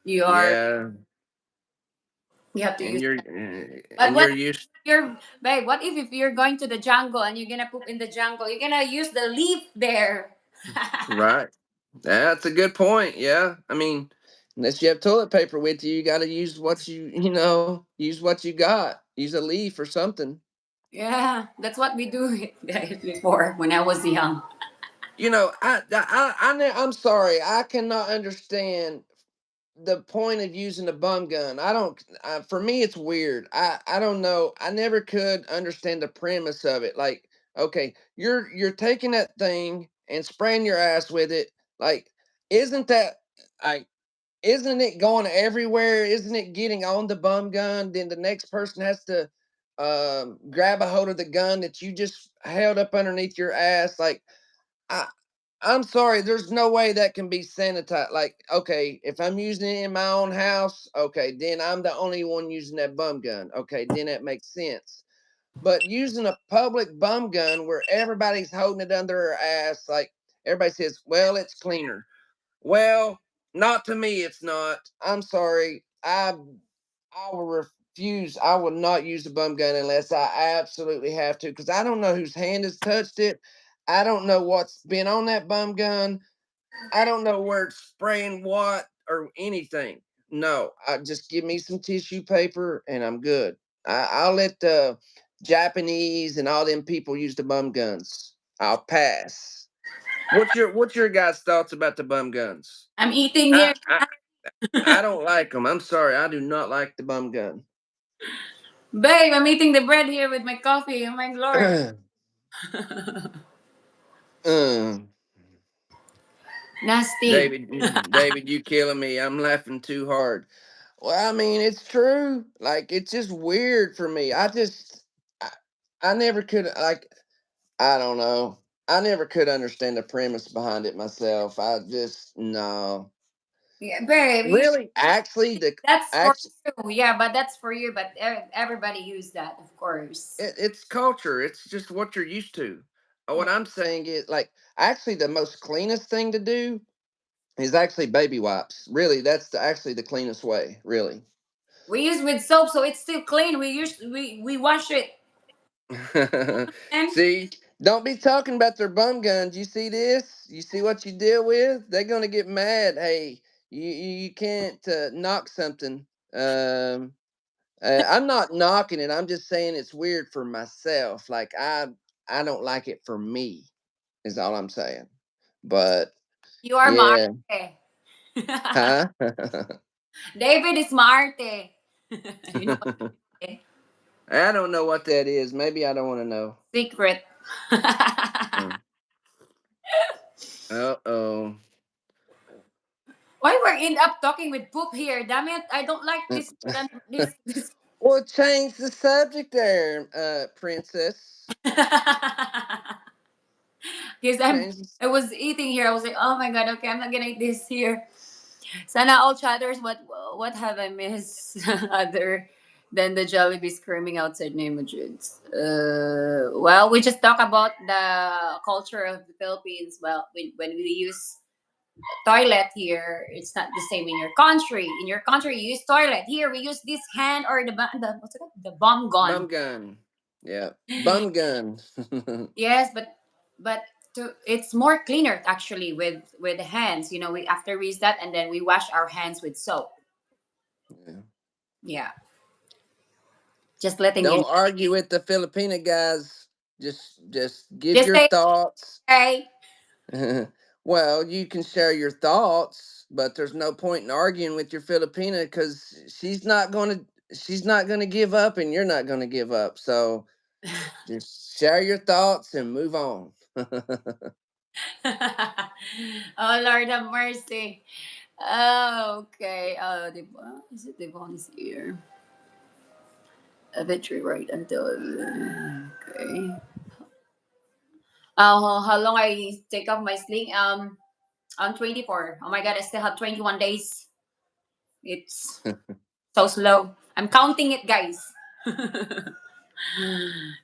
you are yeah. You have to and use you're that. But and what you're if used. you're babe? What if you're going to the jungle and you're gonna poop in the jungle? You're gonna use the leaf there. Right. That's a good point. Yeah. I mean, unless you have toilet paper with you, you got to use what use what you got. Use a leaf or something. Yeah, that's what we do before when I was young. I'm sorry. I cannot understand the point of using a bum gun. I don't. For me, it's weird. I don't know. I never could understand the premise of it. Like, okay, you're taking that thing and spraying your ass with it. Like, isn't that like? Isn't it going everywhere? Isn't it getting on the bum gun? Then the next person has to grab a hold of the gun that you just held up underneath your ass. Like, I, I'm sorry, there's no way that can be sanitized. Like, okay, if I'm using it in my own house, okay, then I'm the only one using that bum gun. Okay, then that makes sense. But using a public bum gun where everybody's holding it under their ass, like everybody says, well, it's cleaner. Well, not to me, it's not. I'm sorry. I will refuse. I will not use a bum gun unless I absolutely have to, because I don't know whose hand has touched it. I don't know what's been on that bum gun. I don't know where it's spraying what or anything. No, I just give me some tissue paper and I'm good. I'll let the Japanese and all them people use the bum guns. I'll pass. What's your guys' thoughts about the bum guns? I'm eating I here, I, I don't like them. I'm sorry. I do not like the bum gun. babe. I'm eating the bread here with my coffee. Oh my lord. Um, Nasty. David, you killing me. I'm laughing too hard. Well, I mean, it's true. Like, it's just weird for me. I, I never could, like, I don't know. I never could understand the premise behind it myself. I just, no. Yeah, babe. You Really, actually, that's for actually, you. Yeah, but that's for you. But everybody use that, of course. it's culture. It's just what you're used to. What I'm saying is, like, actually, the most cleanest thing to do is actually baby wipes. Really, that's actually the cleanest way. Really. We use with soap, so it's still clean. We wash it. And See, don't be talking about their bum guns. You see this? You see what you deal with? They're gonna get mad. Hey, you can't knock something. I'm not knocking it. I'm just saying it's weird for myself. Like, I don't like it for me. Is all I'm saying. But you are yeah, Marte. huh? David is Marte. You know what? Eh? I don't know what that is. Maybe I don't want to know. Secret. Uh oh. Why we end up talking with poop here? Damn it! I don't like this. Well, change the subject there, princess. Because Change. I was eating here. I was like, oh my god, okay, I'm not gonna eat this here. Sana all chatters, what have I missed other than the Jollibee screaming outside New Madrid? Well, we just talk about the culture of the Philippines. Well, when we use toilet here, it's not the same in your country. In your country, you use toilet. Here, we use this hand or the what's it called? The bomb gun. Bum gun. Yeah. Bum gun. Yes, but it's more cleaner actually with the hands. You know, we after we use that and then we wash our hands with soap. Yeah. Yeah, just letting you know. Don't argue with the Filipina guys. Just give Just your say thoughts. hey. Well, you can share your thoughts, but there's no point in arguing with your Filipina because she's not gonna give up, and you're not gonna give up. So just share your thoughts and move on. Oh Lord have mercy. Oh, okay. Is it Devon's ear? A victory right until okay. How long I take off my sling? On 24. Oh my god, I still have 21 days. It's so slow. I'm counting it, guys.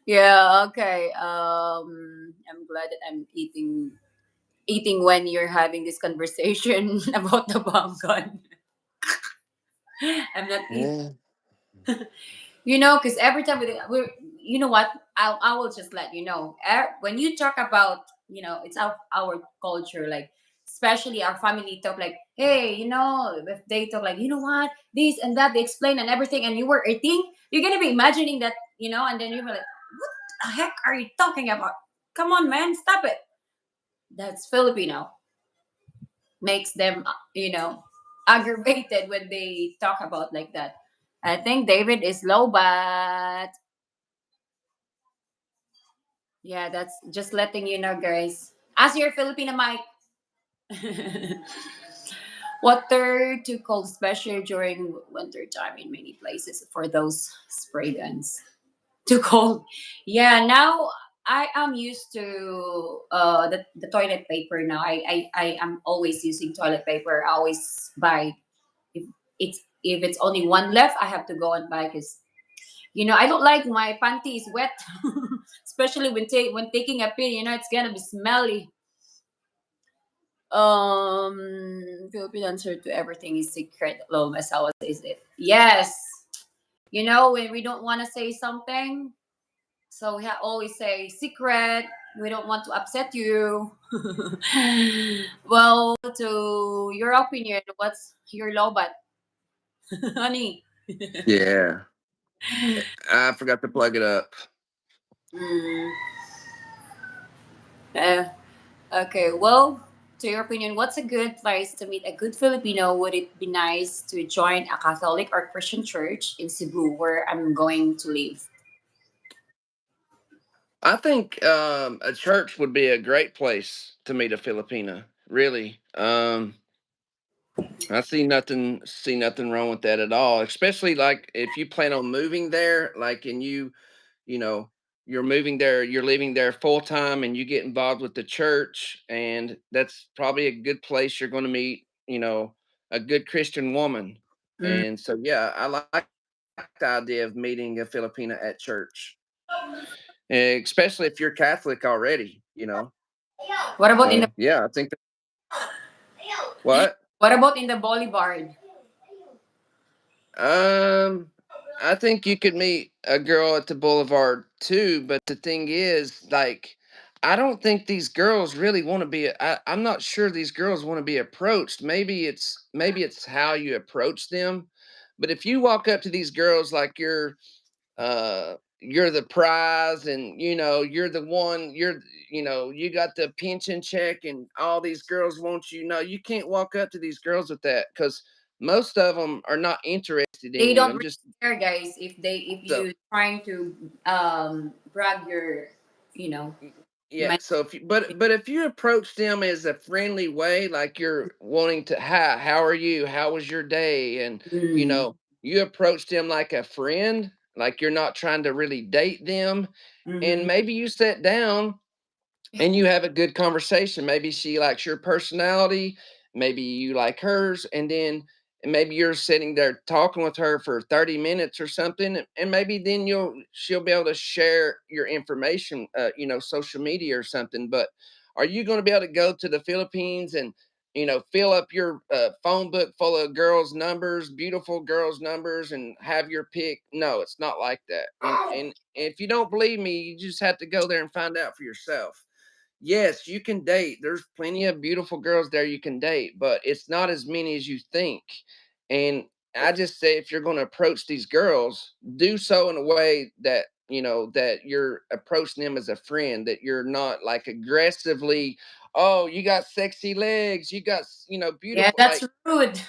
Yeah, okay. I'm glad that I'm eating when you're having this conversation about the bomb gun. I'm not eating. Yeah. You know, because every time we're, you know what, I will just let you know, when you talk about, you know, it's our culture, like especially our family talk, like, hey, you know, if they talk like, you know what, this and that, they explain and everything, and you were eating, you're gonna be imagining that, you know, and then you're like, what the heck are you talking about? Come on, man, stop it. That's Filipino, makes them, you know, aggravated when they talk about like that. I think David is low, but yeah, that's just letting you know, guys. As your Filipino mic, water too cold, especially during winter time in many places for those spray guns. Too cold. Yeah, now I am used to the toilet paper now. I am always using toilet paper. I always buy, if if it's only one left, I have to go and buy, because you know, I don't like my panties wet, especially when taking a pee. You know, it's gonna be smelly. Philippine answer to everything is secret. Lol, Masawa says it. Yes. You know, when we don't want to say something, so we always say secret. We don't want to upset you. Well, to your opinion, what's your low but honey? Yeah, I forgot to plug it up. Mm, uh, okay, well, to your opinion, what's a good place to meet a good Filipino? Would it be nice to join a Catholic or Christian church in Cebu, where I'm going to live? I think a church would be a great place to meet a Filipina. Really, I see nothing wrong with that at all. Especially like if you plan on moving there, like and you know you're moving there, you're living there full time, and you get involved with the church, and that's probably a good place you're going to meet. A good Christian woman, Mm. and so yeah, I like the idea of meeting a Filipina at church, especially if you're Catholic already. What about in the So yeah, I think what what about in the Boulevard? Um, I think you could meet a girl at the boulevard too, but the thing is, like, I don't think these girls really want to be. I'm not sure these girls want to be approached. Maybe it's how you approach them, but if you walk up to these girls like you're the prize, and you're the one, you got the pension check, and all these girls want you. No, you can't walk up to these girls with that, because most of them are not interested in They you. don't I'm really just care, guys, if so you trying to brag your, you know, yeah. money. So but if you approach them as a friendly way, like you're wanting to, hi, how are you, how was your day, and Mm, you approach them like a friend, like you're not trying to really date them, and mm-hmm. maybe you sit down and you have a good conversation. Maybe she likes your personality, maybe you like hers, and then maybe you're sitting there talking with her for 30 minutes or something, and maybe then she'll be able to share your information, social media or something. But are you going to be able to go to the Philippines and fill up your phone book full of girls' numbers, beautiful girls' numbers, and have your pick? No, it's not like that. And if you don't believe me, you just have to go there and find out for yourself. Yes, you can date. There's plenty of beautiful girls there you can date, but it's not as many as you think. And I just say, if you're going to approach these girls, do so in a way that, that you're approaching them as a friend, that you're not like aggressively, oh, you got sexy legs, you got, Yeah, beautiful, that's like, rude.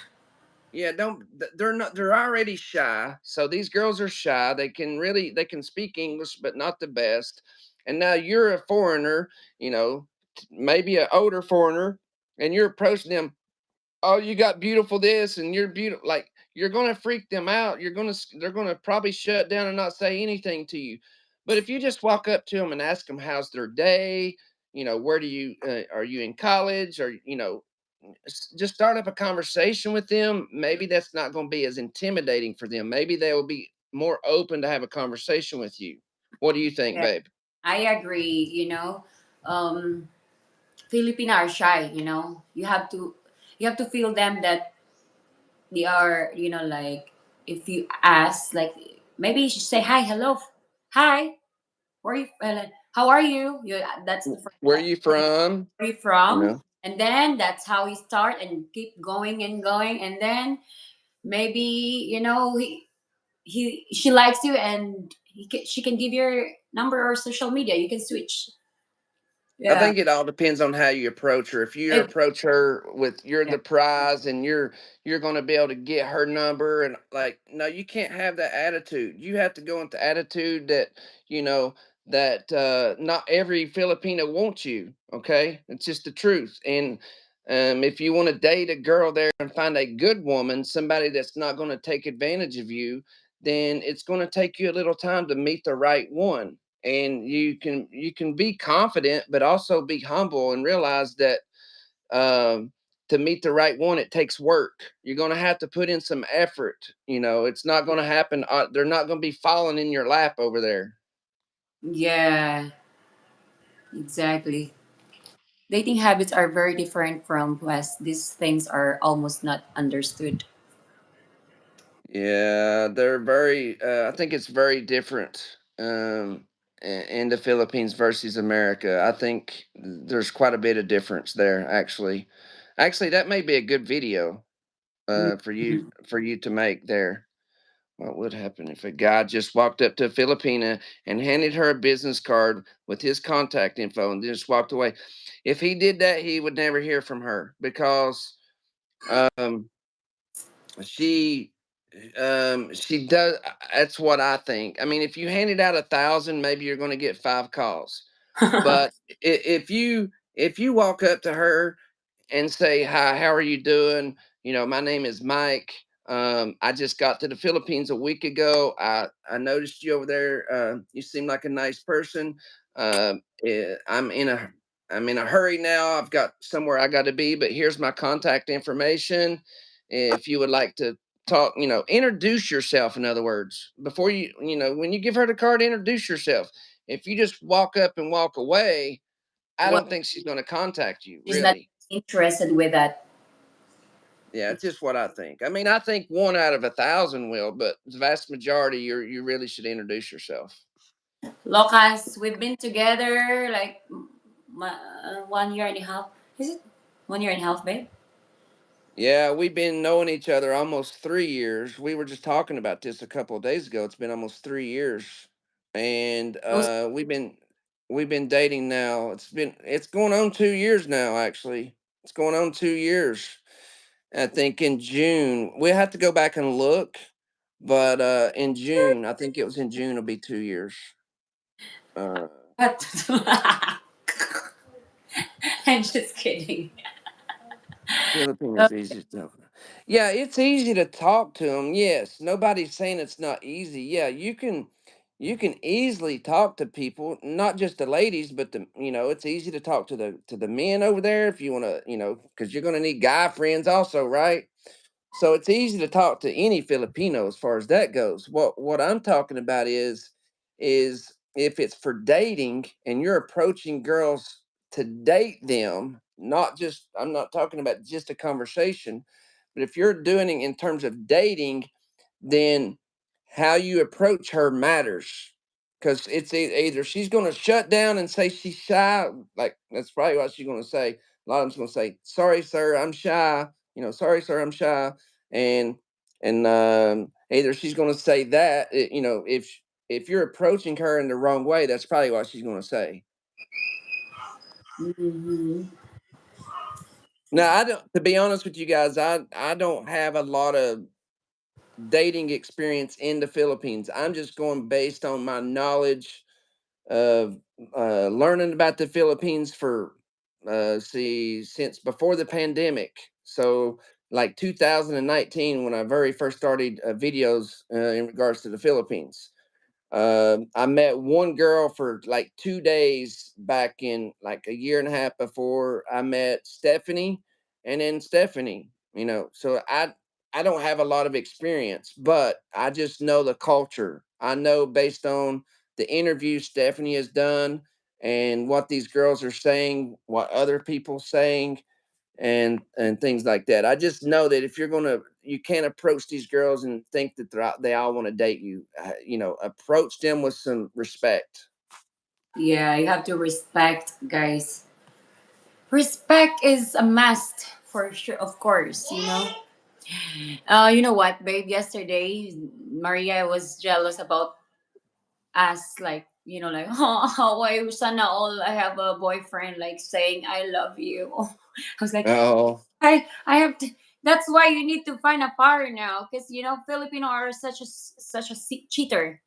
yeah, don't they're not they're already shy. So these girls are shy. They can speak English, but not the best. And now you're a foreigner, maybe an older foreigner, and you're approaching them, oh, you got beautiful this, and you're beautiful, like, you're gonna freak them out. They're gonna probably shut down and not say anything to you. But if you just walk up to them and ask them how's their day, where do you are you in college, or just start up a conversation with them. Maybe that's not going to be as intimidating for them. Maybe they will be more open to have a conversation with you. What do you think, Yeah, babe? I agree. Um, Filipino are shy. You have to feel them that they are, like. if you ask, like maybe you should say hi, hello, hi, where are you? How are you? You that's the first Where you question. from? Where are you You from? know, And then that's how he start and keep going and going, and then maybe he she likes you, and she can give your number or social media. You can switch. I Yeah. think it all depends on how you approach her. If you It, approach her with you're yeah. the prize and you're going to be able to get her number and like no, you can't have that attitude. You have to go into attitude that you know that not every Filipino wants you. Okay, it's just the truth. And if you want to date a girl there and find a good woman, somebody that's not going to take advantage of you, then it's going to take you a little time to meet the right one. And you can be confident but also be humble and realize that to meet the right one it takes work. You're going to have to put in some effort. It's not going to happen. They're not going to be falling in your lap over there. Yeah, exactly. Dating habits are very different from West. These things are almost not understood. Yeah, they're very I think it's very different in the Philippines versus America. I think there's quite a bit of difference there actually that may be a good video for you Mhm. to make there. What would happen if a guy just walked up to a Filipina and handed her a business card with his contact info and just walked away? If he did that, he would never hear from her because um, she she does. That's what I think. I mean, if you handed out 1,000, maybe you're going to get 5 calls. But if you walk up to her and say, "Hi, how are you doing? My name is Mike. I just got to the Philippines a week ago. I noticed you over there. You seem like a nice person. I'm in a hurry now. I've got somewhere I got to be, but here's my contact information. If you would like to talk, introduce yourself. In other words, before when you give her the card, introduce yourself. If you just walk up and walk away, I What don't think she's going to contact you, is not really. interested with that? Yeah, it's just what I think. I mean, I think one out of 1,000 will, but the vast majority, you really should introduce yourself. Locas, we've been together like 1 year and a half. Is it 1 year and a half, babe? Yeah, we've been knowing each other almost 3 years. We were just talking about this a couple of days ago. It's been almost 3 years, and Those we've been dating now. It's going on 2 years now. Actually, it's going on 2 years. I think in June we'll have to go back and look, but in June, I think it was in June. It'll be 2 years. Uh, what? I'm just kidding. Uh, Filipinos easy to talk. Yeah, it's easy to talk to them. Yes, nobody's saying it's not easy. Yeah, you can easily talk to people, not just the ladies, but it's easy to talk to the men over there if you want to, because you're going to need guy friends also, right? So it's easy to talk to any Filipino as far as that goes. What I'm talking about is if it's for dating and you're approaching girls to date them, not just I'm not talking about just a conversation, but if you're doing it in terms of dating, then how you approach her matters. Because either she's going to shut down and say she's shy, like that's probably what she's going to say. A lot of them's going to say, "Sorry, sir, I'm shy." "Sorry, sir, I'm shy," and either she's going to say that, if you're approaching her in the wrong way, that's probably what she's going to say. mhm. Now, I don't. To be honest with you guys, I don't have a lot of dating experience in the Philippines. I'm just going based on my knowledge of learning about the Philippines for see since before the pandemic. So like 2019 when I very first started videos in regards to the Philippines. I met one girl for like 2 days back in like a year and a half before I met Stephanie, and then Stephanie. So I don't have a lot of experience, but I just know the culture. I know based on the interviews Stephanie has done and what these girls are saying, what other people saying. and things like that. I just know that if you're gonna, you can't approach these girls and think that they all want to date you. Approach them with some respect. Yeah, you have to respect, guys. Respect is a must for sure, of course, you know. You know what, babe? Yesterday, Maria was jealous about us, like, you know, like, oh, why sana all I have a boyfriend, like saying I love you. I was like, Oh, I have to. That's why you need to find a partner now, because you know Filipino are such a cheater.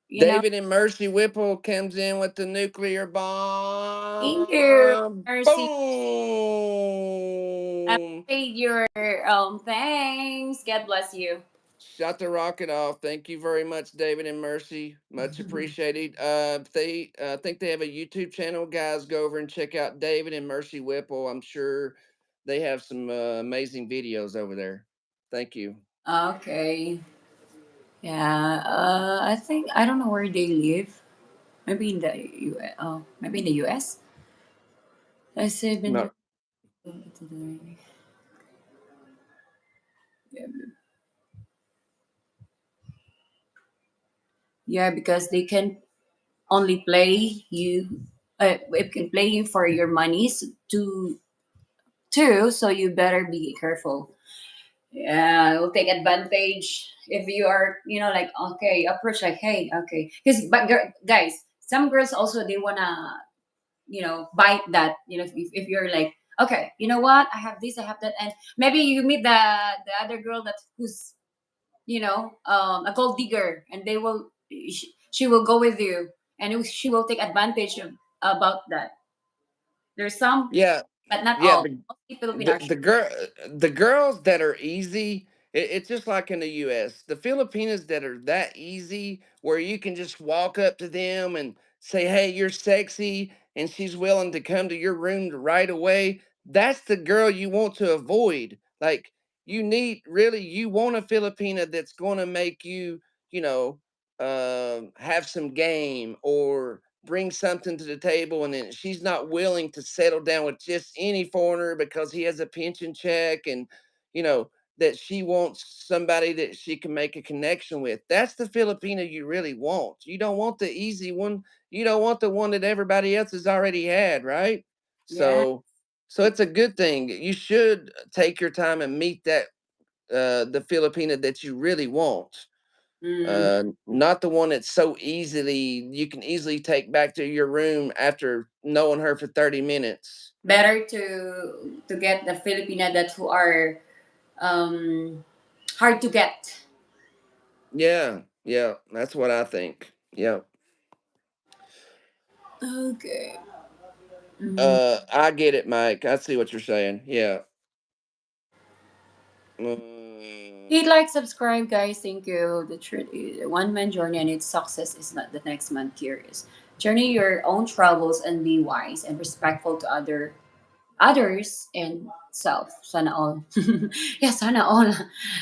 You know. David and Mercy Whipple comes in with the nuclear Thank you, bomb. Mercy. I Boom! paid your thanks. God bless you. Shot the rocket off. Thank you very much, David and Mercy. Much appreciated. They think they have a YouTube channel. Guys, go over and check out David and Mercy Whipple. I'm sure they have some amazing videos over there. Thank you. Okay. Yeah. I think I don't know where they live. Maybe in the maybe in the U.S. I said been No, to the yeah, because they can only play you. It can play you for your monies too. So you better be careful. Yeah, it will take advantage if you are, you know, like okay, approach like hey, okay, because guys, some girls also they wanna, you know, bite that, you know, if you're like okay, you know what, I have this, I have that, and maybe you meet the other girl that who's, you know, a gold digger, and she will go with you, and she will take advantage of about that. There's some, yeah, but not yeah. all. The Mostly Filipino the are. the girl the girls that are easy, it's just like in the US. The Filipinas that are that easy where you can just walk up to them and say, "Hey, you're sexy," and she's willing to come to your room right away. That's the girl you want to avoid. Like you want a Filipina that's going to make you, you know, have some game or bring something to the table, and then she's not willing to settle down with just any foreigner because he has a pension check, and you know that she wants somebody that she can make a connection with. That's the Filipina you really want. You don't want the easy one. You don't want the one that everybody else has already had, right? Yeah. So so it's a good thing. You should take your time and meet that the Filipina that you really want, Mm. not the one that's so easily you can easily take back to your room after knowing her for 30 minutes. Better to get the Filipina that who are um hard to get. Yeah, yeah, that's what I think. Yeah. Okay. Mm. I get it, Mike. I see what you're saying. Yeah. Mm, Hit like, subscribe, guys. Thank you. The truth is, one man journey and its success is not the next man curious. Journey your own travels and be wise and respectful to others and self. Sana all. Yeah, sana all.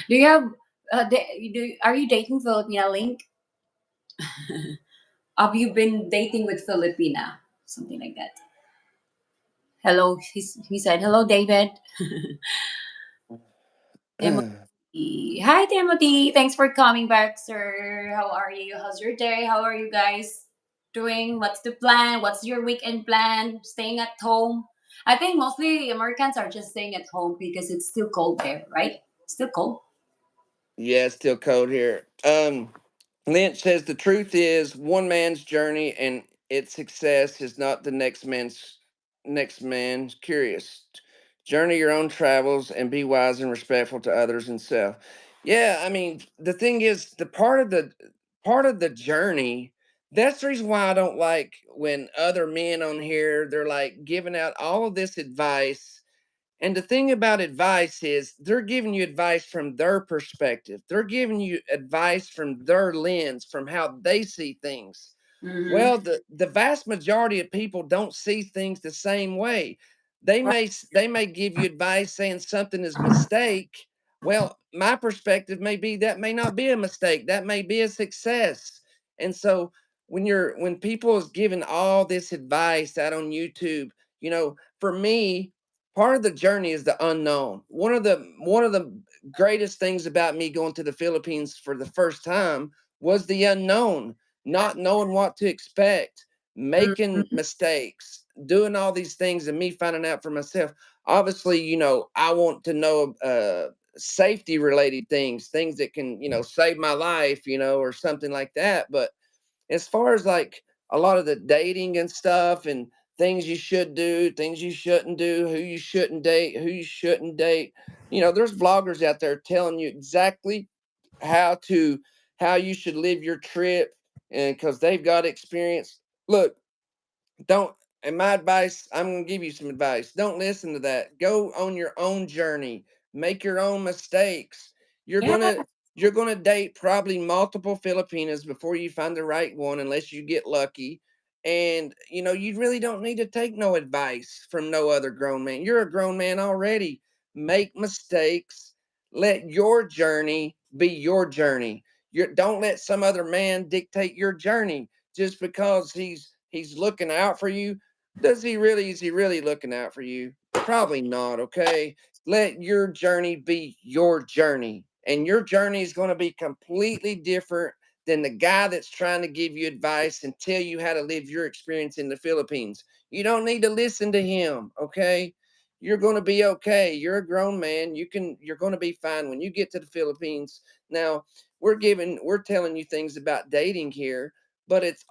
Do you have? Are you dating Filipina Link? Have you been dating with Filipina? Something like that. Hello, he said. Hello, David. Timothy. Hi, Timothy. Thanks for coming back, sir. How are you? How's your day? How are you guys doing? What's the plan? What's your weekend plan? Staying at home? I think mostly Americans are just staying at home because it's still cold there, right? Still cold. yeah, it's still cold here. Lynch says the truth is one man's journey and its success is not the next man's curious. Journey your own travels and be wise and respectful to others and self. Yeah, I mean the thing is the part of the journey. That's the reason why I don't like when other men on here they're like giving out all of this advice, and the thing about advice is they're giving you advice from their perspective. They're giving you advice from their lens, from how they see things. Mm-hmm. Well, the vast majority of people don't see things the same way. They may give you advice saying something is a mistake. Well, my perspective may be that may not be a mistake. That may be a success. And so when people is giving all this advice out on YouTube, for me, part of the journey is the unknown. One of the greatest things about me going to the Philippines for the first time was the unknown, not knowing what to expect, making Mhm. mistakes, doing all these things, and me finding out for myself. Obviously, I want to know safety related things, things that can save my life, or something like that. But as far as like a lot of the dating and stuff and things you should do, things you shouldn't do, who you shouldn't date, there's vloggers out there telling you exactly how to how you should live your trip, and because they've got experience. Look, don't and my advice, I'm going to give you some advice. Don't listen to that. Go on your own journey. Make your own mistakes. you're Yeah. going to you're going to date probably multiple Filipinas before you find the right one, unless you get lucky. And you really don't need to take no advice from no other grown man. You're a grown man already. Make mistakes. Let your journey be your journey. Don't let some other man dictate your journey just because he's looking out for you. Is he really looking out for you? Probably not. Okay, let your journey be your journey, and your journey is going to be completely different than the guy that's trying to give you advice and tell you how to live your experience in the Philippines. You don't need to listen to him. Okay, you're going to be okay. You're a grown man. You're going to be fine when you get to the Philippines. Now, we're telling you things about dating here, but it's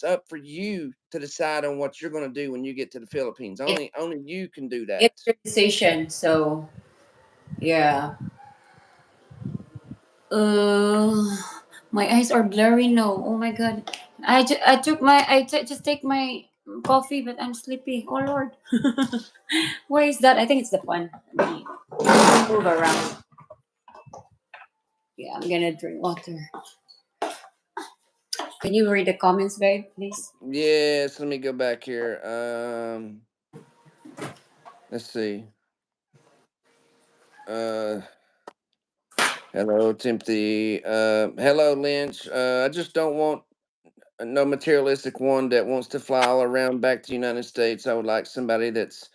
up for you to decide on what you're going to do when you get to the Philippines. It, Only you can do that. it's your decision. So yeah. Uh, my eyes are blurry now. Oh my god. I took my just take my coffee, but I'm sleepy. Oh lord. Why is that? I think it's the fun. Let me move around. Yeah, I'm gonna drink water. Can you read the comments, babe, please? Yes, let me go back here. Let's see. Uh Hello, Timothy. Hello, Lynch. I just don't want no materialistic one that wants to fly all around back to the United States. I would like somebody that's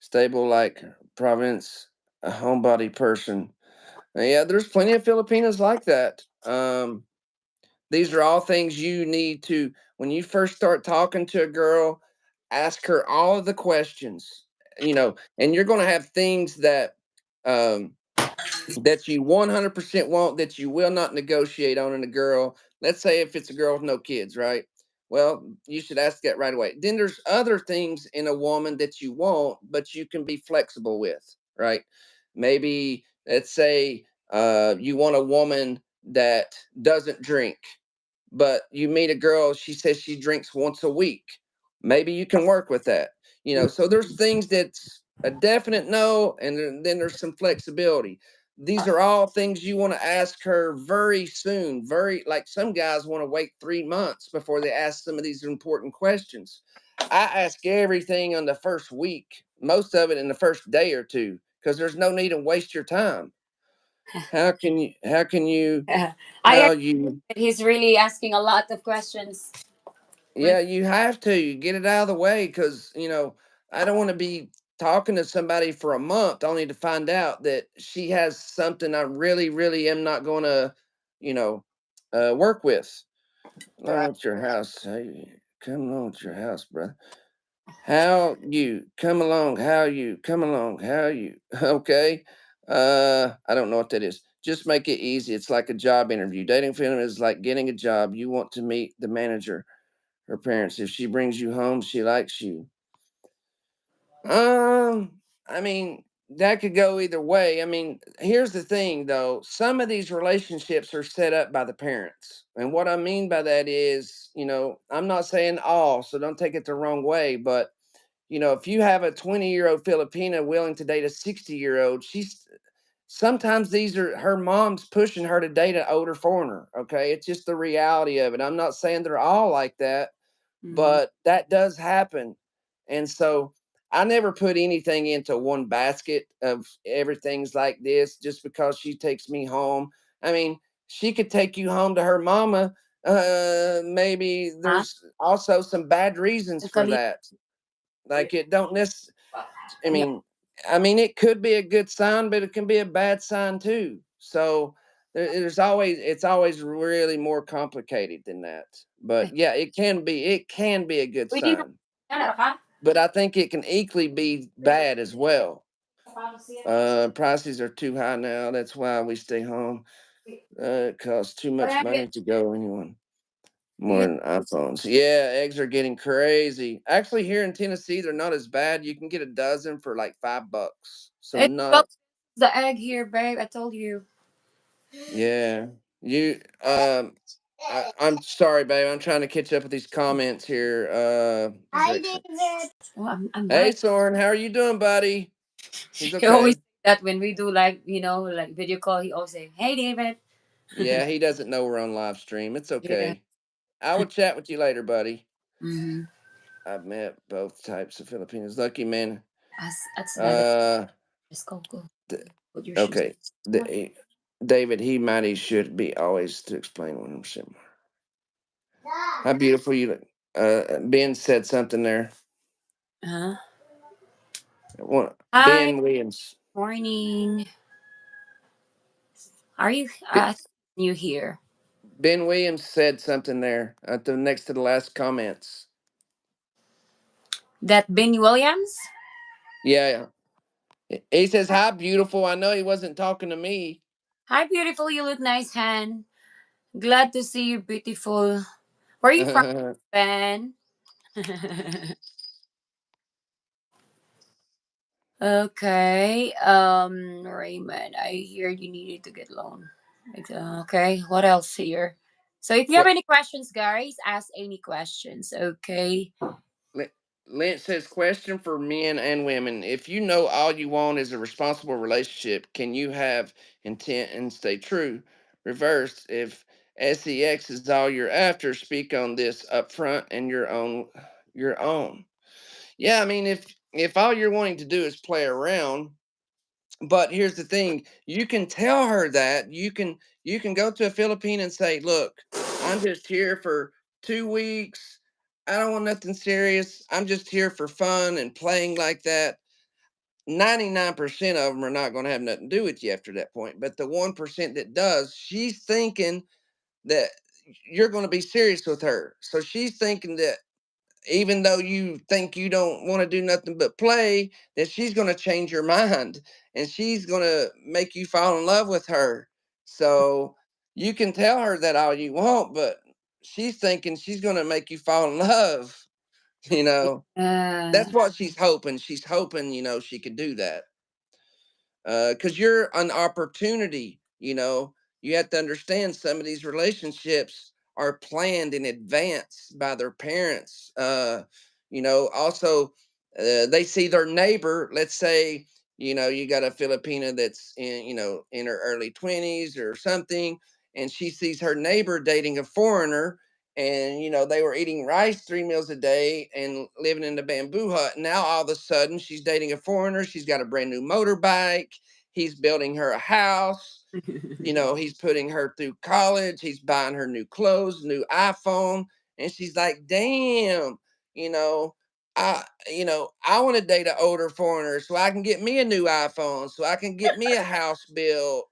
stable, like Province, a homebody person. Yeah, there's plenty of Filipinos like that. These are all things you need to, when you first start talking to a girl, ask her all of the questions, and you're going to have things um, that you 100% want that you will not negotiate on in a girl. Let's say if it's a girl with no kids, right? Well, you should ask that right away. Then there's other things in a woman that you want, but you can be flexible with, right? Maybe let's say you want a woman that doesn't drink, but you meet a girl, she says she drinks once a week. Maybe you can work with that. So there's things that's a definite no, and then there's some flexibility. These are all things you want to ask her very soon. Very, like, some guys want to wait 3 months before they ask some of these important questions. I ask everything on the first week, most of it in the first day or two, because there's no need to waste your time. I agree How you that he's really asking a lot of questions. When Yeah, you have to get it out of the way, because I don't want to be talking to somebody for a month only to find out that she has something I really, really am not going to, you know, work with. right. Along with your house, hey, come along with your house, brother. How you come along? How you come along? How you okay? I don't know what that is. Just make it easy. It's like a job interview. Dating film is like getting a job. You want to meet the manager, her parents. If she brings you home, she likes you. I mean, that could go either way. I mean, here's the thing though. Some of these relationships are set up by the parents. And what I mean by that is, I'm not saying all, so don't take it the wrong way, but if you have a 20-year-old Filipina willing to date a 60-year-old, she's sometimes these are her mom's pushing her to date an older foreigner. Okay. It's just the reality of it. I'm not saying they're all like that, Mhm. but that does happen. And so I never put anything into one basket of everything's like this just because she takes me home. I mean, she could take you home to her mama. Maybe Huh? there's also some bad reasons Ang for kalit. that. Like, it don't necessarily, I Yeah. mean, I mean, it could be a good sign, but it can be a bad sign too. So it's always really more complicated than that. But yeah, it can be a good Pwede na. sign. Yan, ka? But I think it can equally be bad as well. Prices are too high now. That's why we stay home. It costs too much money to go anyone. More You, than iPhones. Yeah, eggs are getting crazy. Actually, here in Tennessee, they're not as bad. You can get a dozen for like $5. So it's about not the egg here, babe. I told you. yeah. You I'm sorry, babe. I'm trying to catch up with these comments here. Hi, David. Oh, I'm Hey buying. Soren, how are you doing, buddy? He's He always okay. say that when we do like like video call. He always say, "Hey, David." Yeah, he doesn't know we're on live stream. It's Yeah. okay. I will chat with you later, buddy. Mm-hmm. I've met both types of Filipinos. Lucky man. That's that. Uh, Just go. th- Put your shoes. okay. The, David, he might he should be always to explain what I'm saying. How beautiful you look. Ben said something there. Huh? Hi. Ben Williams. Morning. Are you B- new here? Ben Williams said something there at the next to the last comments. That Benny Williams? Yeah, he says, "Hi, beautiful." I know he wasn't talking to me. Hi, beautiful. You look nice, Han. Glad to see you, beautiful. Where are you from, Ben? Okay. Raymond, I hear you needed to get loan. Okay. What else here? So if you have what any questions, guys, ask any questions. Okay. Lynch says, question for men and women. If you know all you want is a responsible relationship, can you have intent and stay true? Reverse, if sex is all you're after, speak on this up front and your own. Yeah, I mean, if all you're wanting to do is play around, but here's the thing, you can tell her that. You can go to a Philippine and say, look, I'm just here for 2 weeks. I don't want nothing serious. I'm just here for fun and playing like that. 99% of them are not going to have nothing to do with you after that point. But the 1% that does, she's thinking that you're going to be serious with her. So she's thinking that even though you think you don't want to do nothing but play, that she's going to change your mind and she's going to make you fall in love with her. So you can tell her that all you want, but she's thinking she's going to make you fall in love. You know, Uh, that's what she's hoping. She's hoping, she could do that because you're an opportunity. You have to understand some of these relationships are planned in advance by their parents. Also, they see their neighbor. Let's say, you got a Filipina that's in her early 20s or something, and she sees her neighbor dating a foreigner. And they were eating rice 3 meals a day and living in the bamboo hut. Now all of a sudden she's dating a foreigner. She's got a brand new motorbike. He's building her a house. He's putting her through college. He's buying her new clothes, new iPhone. And she's like, damn, you know, I want to date an older foreigner so I can get me a new iPhone, so I can get me a house built.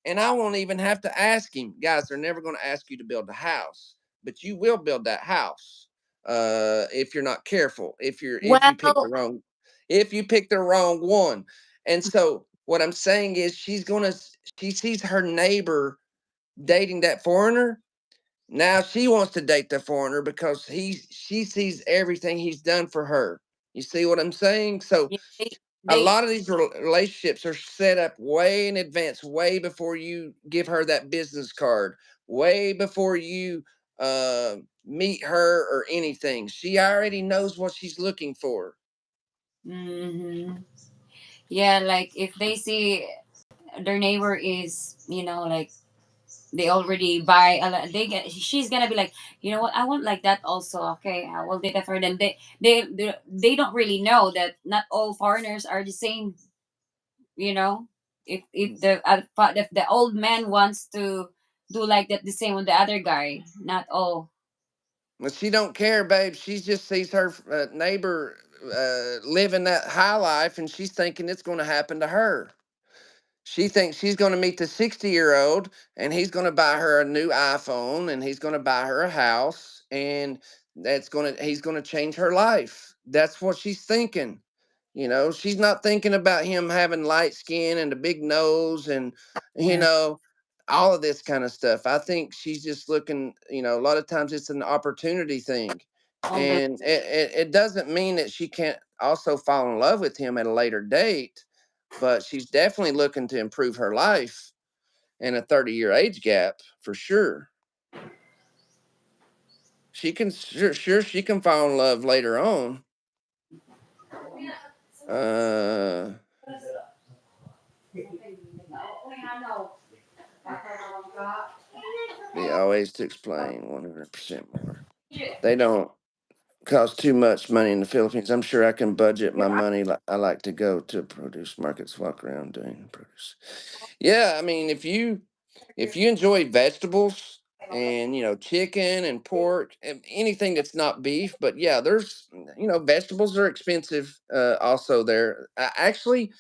And I won't even have to ask him. Guys, they're never going to ask you to build a house, but you will build that house if you're not careful, if you pick the well, wrong if you pick the wrong one. And so what I'm saying is she sees her neighbor dating that foreigner. Now she wants to date the foreigner because she sees everything he's done for her. You see what I'm saying? So yeah, a they lot of these relationships are set up way in advance, way before you give her that business card, way before you meet her or anything. She already knows what she's looking for. hmm yeah, like if they see their neighbor is, like they already buy a lot, she's gonna be like, you know what, I want like that also. Okay, I will date that for them. They don't really know that not all foreigners are the same. you know if the old man wants to do like that the same with the other guy, not all. But she don't care, babe. She just sees her neighbor living that high life, and she's thinking it's going to happen to her. She thinks she's going to meet the 60-year-old and he's going to buy her a new iPhone and he's going to buy her a house and he's going to change her life. That's what she's thinking. She's not thinking about him having light skin and a big nose and you Yeah. know all of this kind of stuff. I think she's just looking, a lot of times it's an opportunity thing. All the And it doesn't mean that she can't also fall in love with him at a later date, but she's definitely looking to improve her life in a 30-year age gap for sure. She can sure she can fall in love later on. Uh, be always to explain 100% more. They don't cost too much money in the Philippines. I'm sure I can budget my money. I like to go to produce markets, walk around doing produce. Yeah, I mean, if you enjoy vegetables and chicken and pork and anything that's not beef, but yeah, there's vegetables are expensive also there. Actually,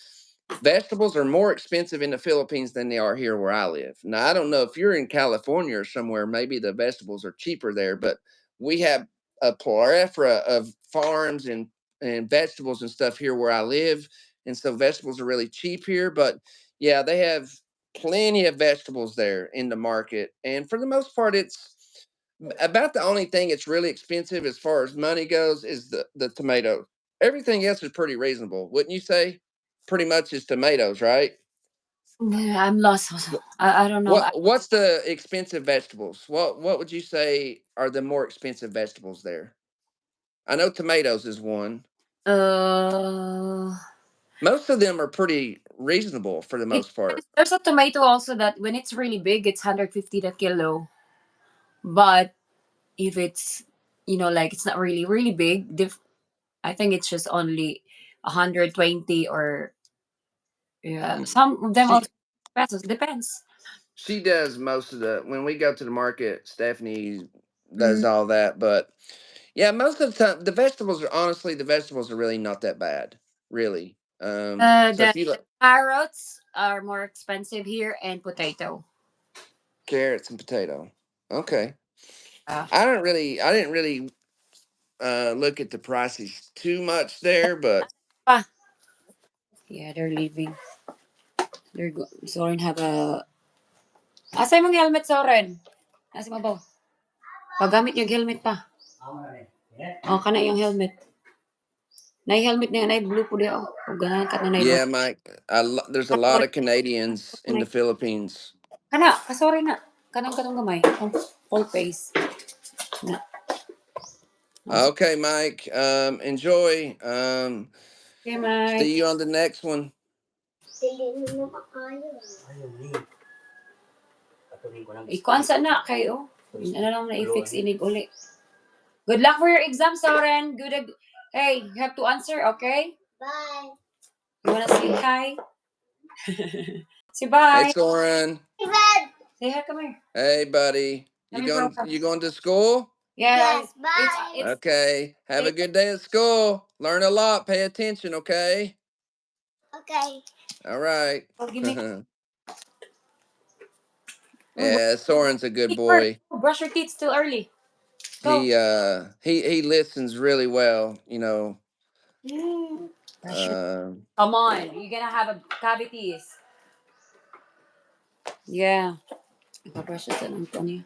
vegetables are more expensive in the Philippines than they are here where I live. Now, I don't know if you're in California or somewhere, maybe the vegetables are cheaper there, but we have a plethora of farms and vegetables and stuff here where I live. And so vegetables are really cheap here, but yeah, they have plenty of vegetables there in the market. And for the most part, it's about the only thing it's really expensive as far as money goes is the tomato. Everything else is pretty reasonable, wouldn't you say? Pretty much is tomatoes, right? Yeah, I'm lost also. I don't know. What's the expensive vegetables? What would you say are the more expensive vegetables there? I know tomatoes is one. Uh, Most of them are pretty reasonable for the it most part. there's a tomato also that when it's really big, it's 150 the kilo. But if it's like it's not really really big, I think it's just only 120 or yeah. Mm. Some of them also She pesos depends. she does most of the when we go to the market. Stephanie Mm. does all that, but yeah, most of the time the vegetables are really not that bad, really. So The if you like carrots are more expensive here and potato. carrots and potato, okay. Uh, I didn't really look at the prices too much there, but pa. Yeah, they're leaving. Soren have a. Asay mong helmet, Soren? Asa mo ba? Pagamit yung helmet pa. Oh, kana yung helmet. Na helmet na na blue po dia. Oh, ganahan ka na na yeah, Mike, there's a lot of Canadians in the Philippines. Kana, sorry na. Kanang kanang gamay. Full face. Na. Okay, Mike, enjoy. Okay, Mike. See you on the next one. Ikuan sa na kayo. Ano lang na i-fix inig uli. Good luck for your exam, Soren. Hey, you have to answer, okay? Bye. You wanna say hi? Say Hey, bye. Soren. Say hi, come here. Hey, buddy. Let You me throw going her. you going to school? Yeah, yes, bye. Okay. Have a It's good day at school. Learn a lot. Pay attention, okay? okay. All right. Oh, give me. Oh, Yeah, Soren's a good teeth first. boy. Oh, brush your teeth still early. Go. He listens really well, Brush your. Um Come on, you're gonna have a cavities. Yeah. Brush it on Antonio.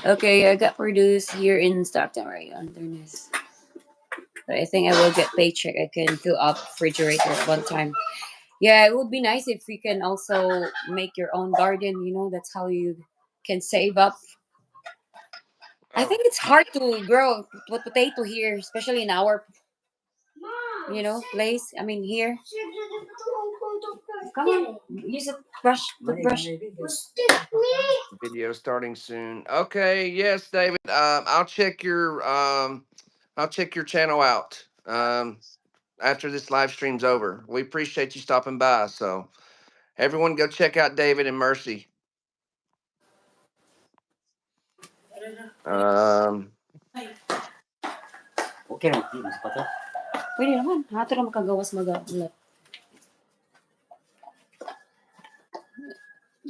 Okay, I got produced here in Stockton, right underneath. But I think I will get paycheck. I can fill up refrigerator at one time. Yeah, it would be nice if we can also make your own garden. That's how you can save up. I oh, think it's hard to grow potato here, especially in our place. I mean here. Come on, use a brush. Toothbrush. video starting soon. Okay, yes, David. I'll check your channel out. After this live stream's over. We appreciate you stopping by. So everyone go check out David and Mercy. Um Okay naman, di mas pato. Pwede naman. Hato na makagawas mag-ulat.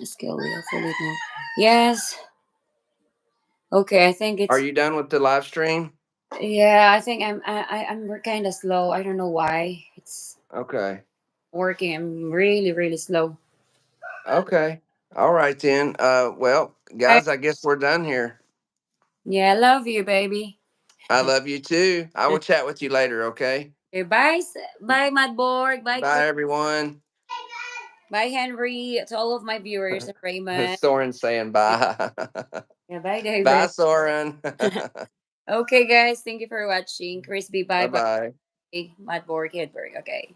Skill wheel, fully now. Yes. Okay, I think Are it's. you done with the live stream? Yeah, I think I'm kind of slow. I don't know why it's Okay. working. I'm really really slow. Okay. All right then. Well, I, guys, I guess we're done here. yeah, I love you, baby. I love you too. I will chat with you later, okay? Okay, bye, bye, Madborg. Bye, Chris. Bye everyone. Bye, Henry. To all of my viewers and Raymond. Soren saying bye. Yeah, bye, Bye, David. Soren. Okay, guys. Thank you for watching. Crispy, bye, Bye bye. bye. Madborg, Hedberg. Okay.